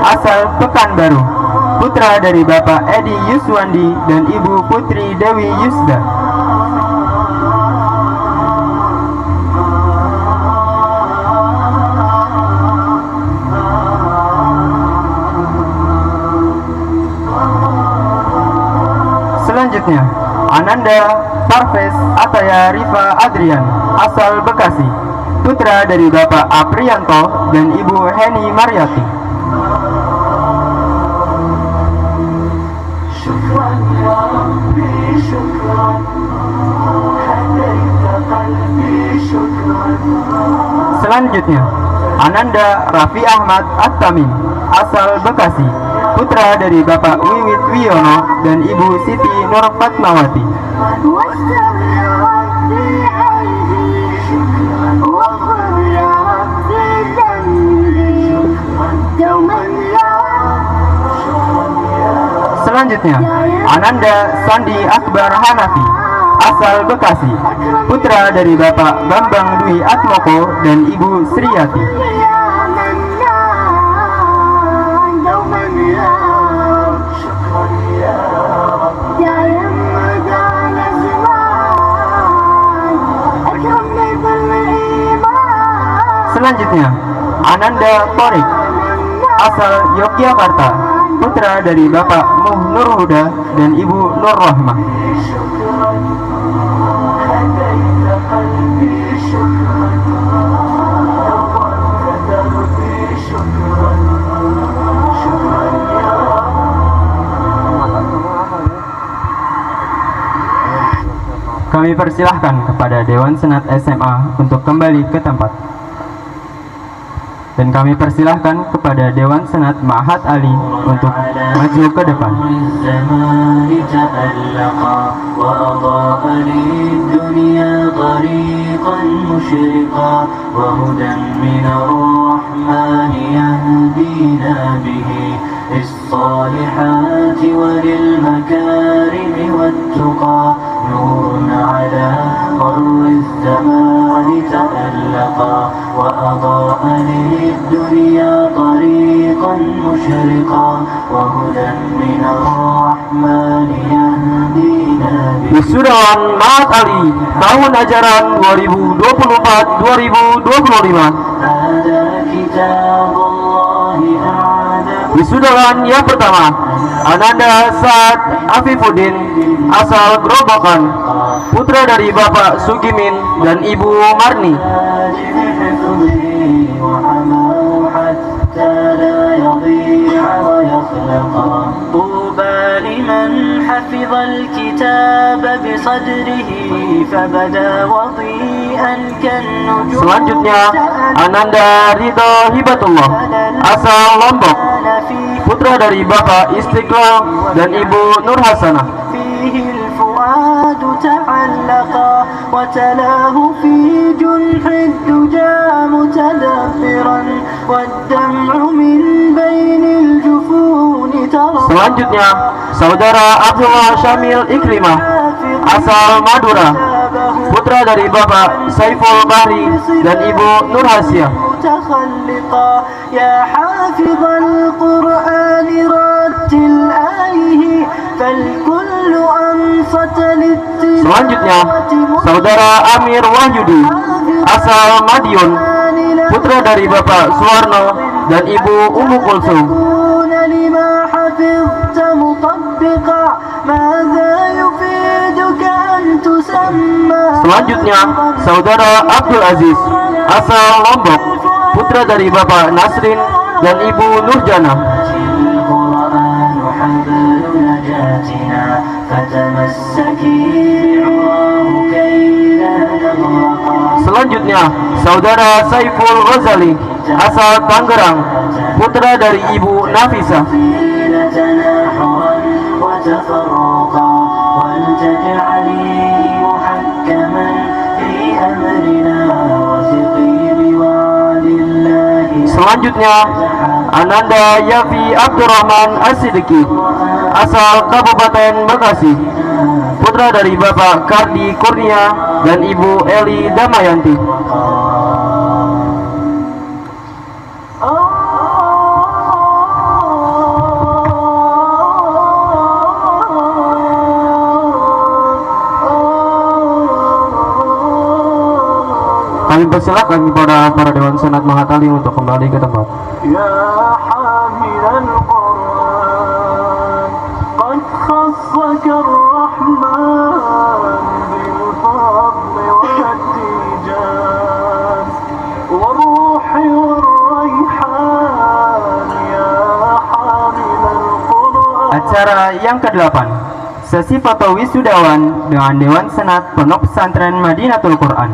asal Pekanbaru, putra dari Bapak Edi Yuswandi dan Ibu Putri Dewi Yusda. Selanjutnya, Ananda Parves Ataya Rifa Adrian, asal Bekasi, putra dari Bapak Aprianto dan Ibu Heni Mariati. Selanjutnya, Ananda Raffi Ahmad At-Tamim, asal Bekasi, putra dari Bapak Wiwit Wiono dan Ibu Siti Nur Fatmawati. Selanjutnya, Ananda Sandi Akbar Hanafi, asal Bekasi, putra dari Bapak Bambang Dwi Atmoko dan Ibu Sriyati. Selanjutnya, Ananda Torik, asal Yogyakarta, putra dari Bapak Muh Nur Huda dan Ibu Nur Rahmah. Kami persilahkan kepada Dewan Senat SMA untuk kembali ke tempat. Dan kami persilahkan kepada Dewan Senat Ma'had Ali untuk maju ke depan. للصالحات وللمكارم والتقى نور على مر الزمان تألقا وأضاء للدنيا طريقا مشرقا وهدى من الرحمن يهدينا به. Wisudawan Ma'had Ali tahun ajaran 2024-2025. هذا كتاب الله أعدم. Wisudawan yang pertama, Ananda Saad Afifuddin, asal Grobogan, putra dari Bapak Sugimin dan Ibu Marni. طوبى لمن حفظ الكتاب بصدره فبدا وضيئا كالنجوم. Selanjutnya, Ananda Ridho Hibatullah, asal Lombok, putra dari Bapak Istiqlal dan Ibu Nur Hasanah. فيه الفؤاد تعلقا وتلاه في جنح الدجى متدبرا والدمع من بين الجفون ترى. Selanjutnya, Saudara Abdullah Syamil Ikrimah, asal Madura, putra dari Bapak Saiful Bahri dan Ibu Nur Hasyah. متخلقا يا حافظ القرآن رتل آيه فالكل أنصت للتلاوة. Selanjutnya, Saudara Amir Wahyudi, asal Madiun, putra dari Bapak Suwarno dan Ibu Ummu Kulsum. لما حفظت مطبقا ماذا يفيدك أن تسمى. Selanjutnya, Saudara Abdul Aziz, asal Lombok, putra dari Bapak Nasrin dan Ibu Nurjana. القرآن حبل نجاتنا فتمسكي بعواه كي لا نغرقا. Selanjutnya, Saudara Saiful Ghazali, asal Tangerang, putra dari Ibu Nafisa. تناحرا وتفرقا ولتجعلي محكما في أمرنا وثقي بوعد الله. Selanjutnya, Ananda Yafi Abdurrahman As-Siddiqi, asal Kabupaten Bekasi, putra dari Bapak Kardi Kurnia dan Ibu Eli Damayanti. Kami persilakan kepada para Dewan Senat Ma'had Ali untuk kembali ke tempat. يا حامل القرآن قد خصك الرحمن بالفضل والتيجان yang ke-8, sesi foto wisudawan dengan Dewan Senat Pondok Pesantren Madinatul Quran.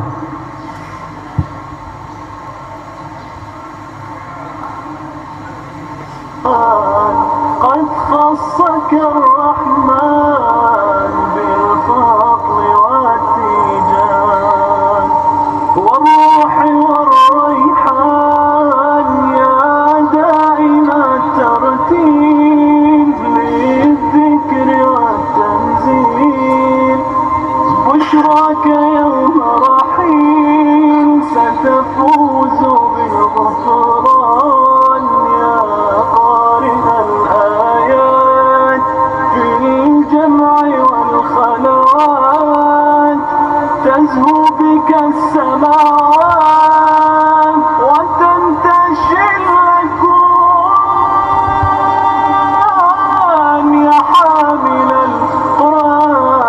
قد خصك الرحمن بالفضل والتيجان والروح والريحان يا دائم الترتيب للذكر والتنزيل بشراك يوم رحيل ستفوز بالغفران يا قارئ الآيات في الجمع والخلوات تزهو بك السماوات وتنتشي الأكوان يا حامل القرآن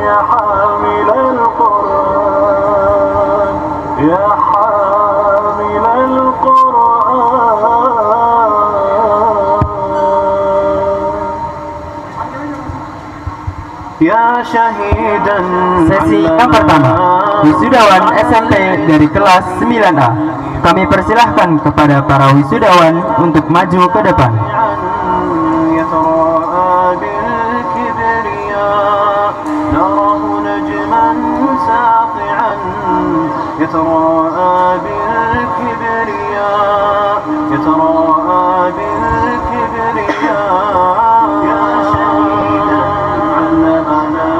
يا حامل القرآن يا حامل القرآن يا شهيدا Sesi yang pertama, wisudawan SMP dari kelas 9A. Kami persilahkan kepada para wisudawan untuk maju ke depan. يتراءى بالكبرياء نراه نجما ساطعا يتراءى بالكبرياء يتراءى بالكبرياء يا شهيدا علمنا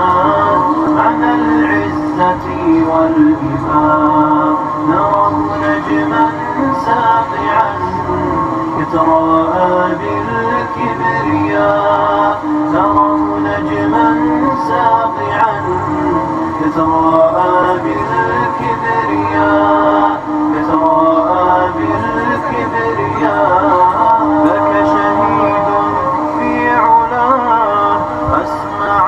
معنى العزة والإفاء نراه نجما ساطعا يتراءى بالكبرياء نراه نجما ساطعا يتراءى بالكبرياء يتراءى بالكبرياء لك شهيد في علاه أسمع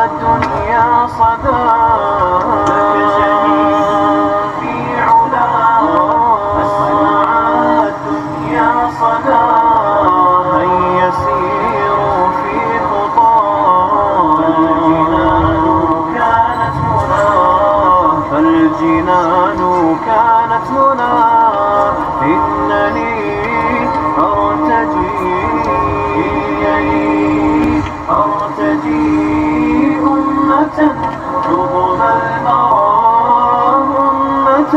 الدنيا صداه لك شهيد في علاه أسمع الدنيا صداه هيا سيروا في خطاه فالجنان كانت مناه إنني أرتجي أمة نظم المرام أمة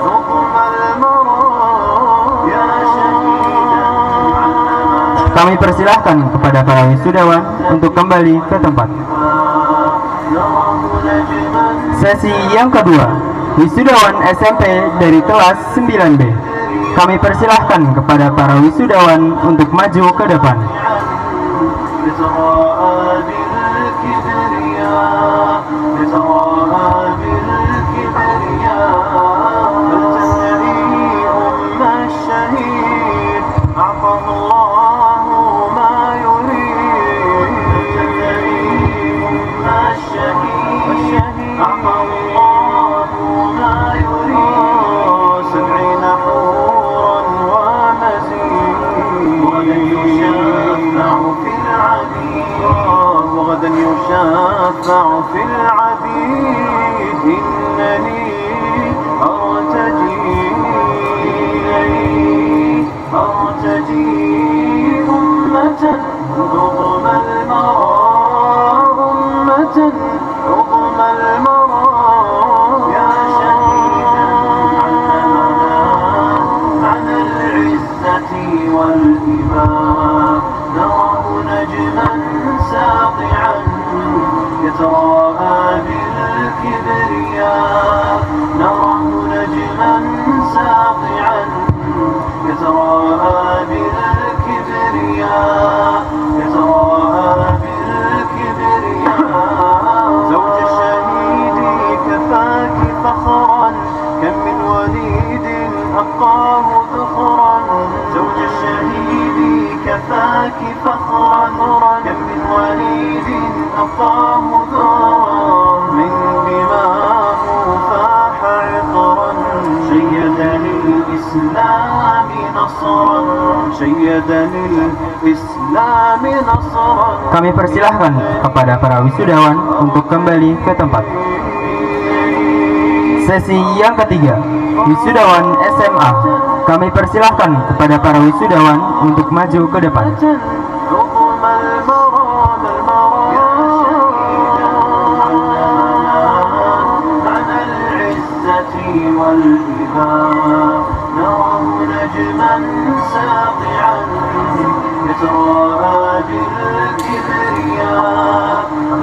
نظم المرام يا شهيدا Kami persilahkan kepada para wisudawan untuk kembali ke tempat. Sesi yang kedua, wisudawan SMP dari kelas 9B. Kami persilahkan kepada para wisudawan untuk maju ke depan. يتراءى بالكبرياء يتراءى بالكبرياء فلتنتهي أم الشهيد أعطاه الله ما يريد فلتنتهي أم الشهيد أعطاه الله ما يريد 70 حورا ومزيد وغدا يشفع في العبيد وغدا يشفع في العبيد إنني أرتجي أمة نظم المرام أمة نظم المرام يا شهيدا علمنا معنى العزة والإباء نراه نجما ساطعا يتراءى بالكبرياء نراه نجما ساطعا يتراءى بالكبرياء يتراءى بالكبرياء زوج الشهيد كفاك فخرا كم من وليد أبقاه ذخرا زوج الشهيد كفاك فخرا كم من وليد أبقاه ذخرا من دماه فاح عطرا شيد للإسلام نصرا شيدني الإسلام نصرا. Kami persilahkan kepada para wisudawan untuk kembali ke tempat. Sesi yang ketiga, wisudawan SMA. Kami persilahkan kepada para wisudawan untuk maju ke depan. نراه نجما ساطعا يتراءى بالكبرياء.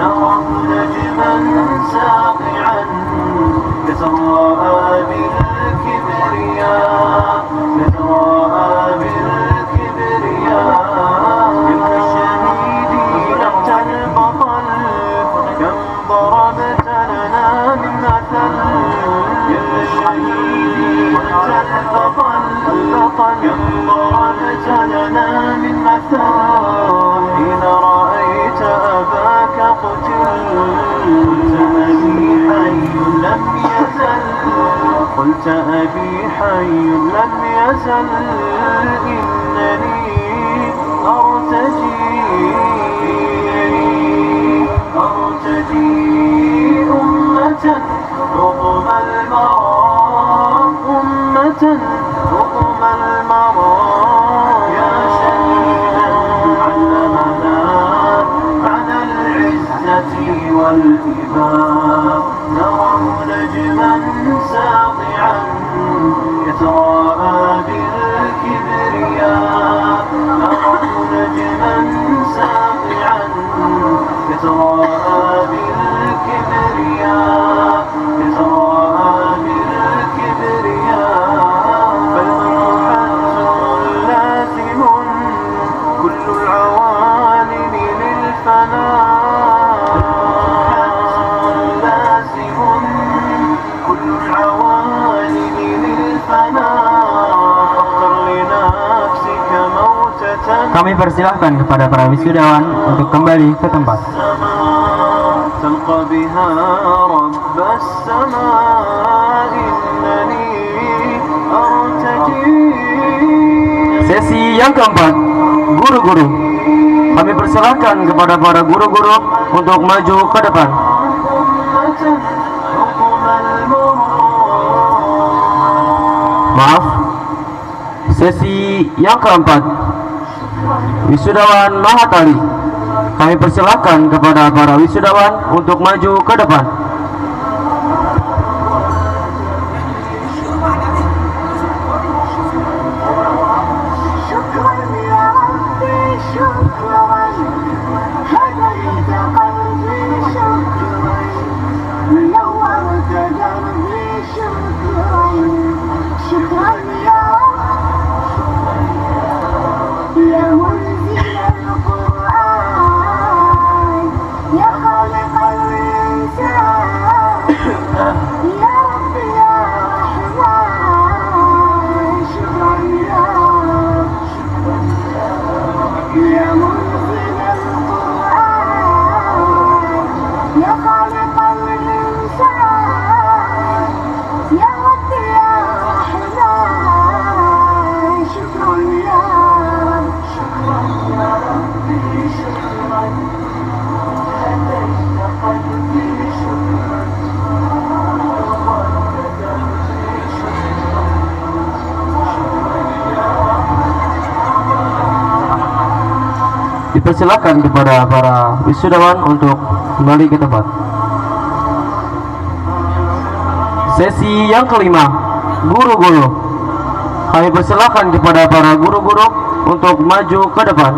نراه نجما ساطعا يتراءى بالكبرياء. يتراءى بالكبرياء. يا شهيدي أنت البطل كم ضربت لنا من مثل. يا شهيدي أنت البطل كم ضربت لنا من مثل. حين رأيت أباك قتل قلت أبي حي لم يزل. قلت أبي حي لم يزل. إنني أرتجي أمة رغم المرام. أمة رغم المرام. يا شهيدا علمنا معنى العزة والإباء. نراه نجما ساطعا يتراءى بالكبرياء. نراه نجما ساطعا يتراءى بالكبرياء. يتراءى بالكبرياء. فالمحن لازم كل العوالم للفناء. لازم كل العوالم للفناء. فاختر لنفسك موتة. Kami persilahkan kepada para wisudawan untuk kembali ke tempat. تلقى بها رب السماء. إنني أرتجي. Sesi yang keempat, guru-guru. Kami persilahkan kepada para guru-guru untuk maju ke depan. Maaf, sesi yang keempat, wisudawan Mahatali. Kami persilahkan kepada para wisudawan untuk maju ke depan. شكرا يا ربي شكرا هديت قلبي شكرا نورت دربي شكرا شكرا يا رب يا منزل القرآن يا خالق الإنسان يا رب يا رحمن شكرا يا رب يا منزل القرآن يا خالق الإنسان يا رب يا رحمن شكرا يا رب شكرا يا ربي شكرا هديت قلبي شكرا نورت دربي شكرا Dipersilakan kepada para wisudawan untuk kembali ke tempat. Sesi yang kelima, guru-guru. Kami persilakan kepada para guru-guru untuk maju ke depan.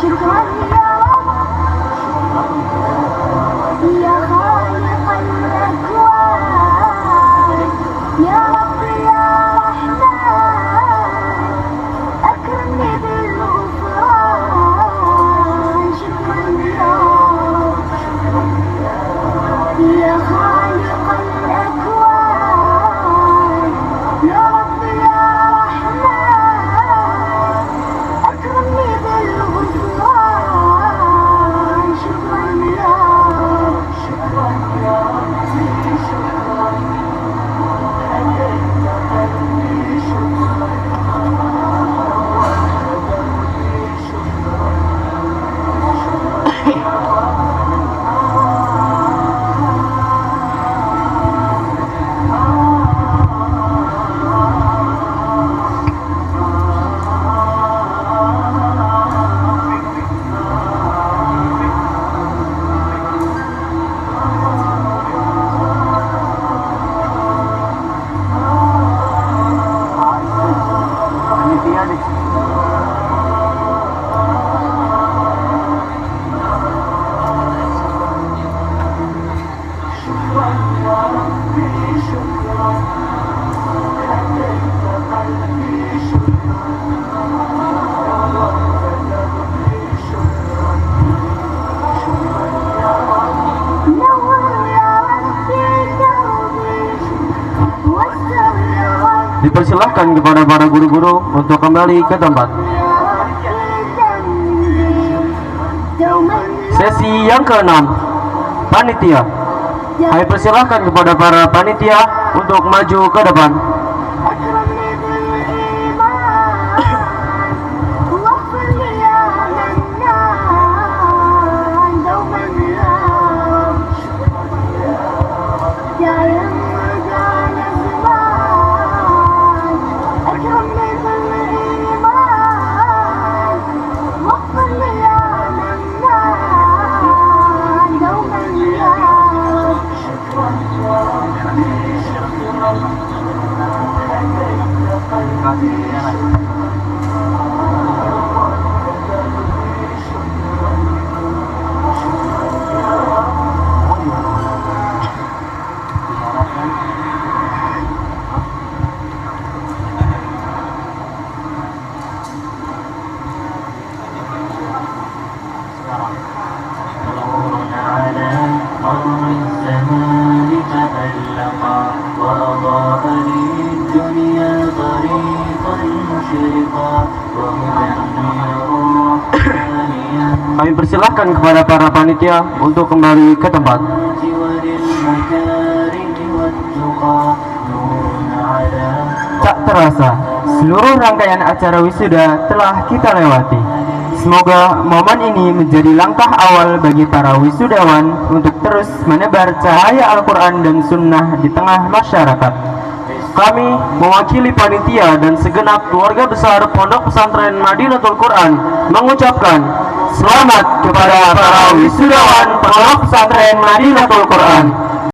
شكرا يا رب dipersilahkan kepada para guru-guru untuk kembali ke tempat. Sesi yang ke-6, panitia. Kami persilahkan kepada para panitia untuk maju ke depan. Kami persilahkan kepada para panitia untuk kembali ke tempat. Tak terasa, seluruh rangkaian acara wisuda telah kita lewati. Semoga momen ini menjadi langkah awal bagi para wisudawan untuk terus menebar cahaya Al-Quran dan Sunnah di tengah masyarakat. Kami mewakili panitia dan segenap keluarga besar Pondok Pesantren Madinatul Quran mengucapkan selamat kepada para wisudawan Pondok Pesantren Madinatul Quran.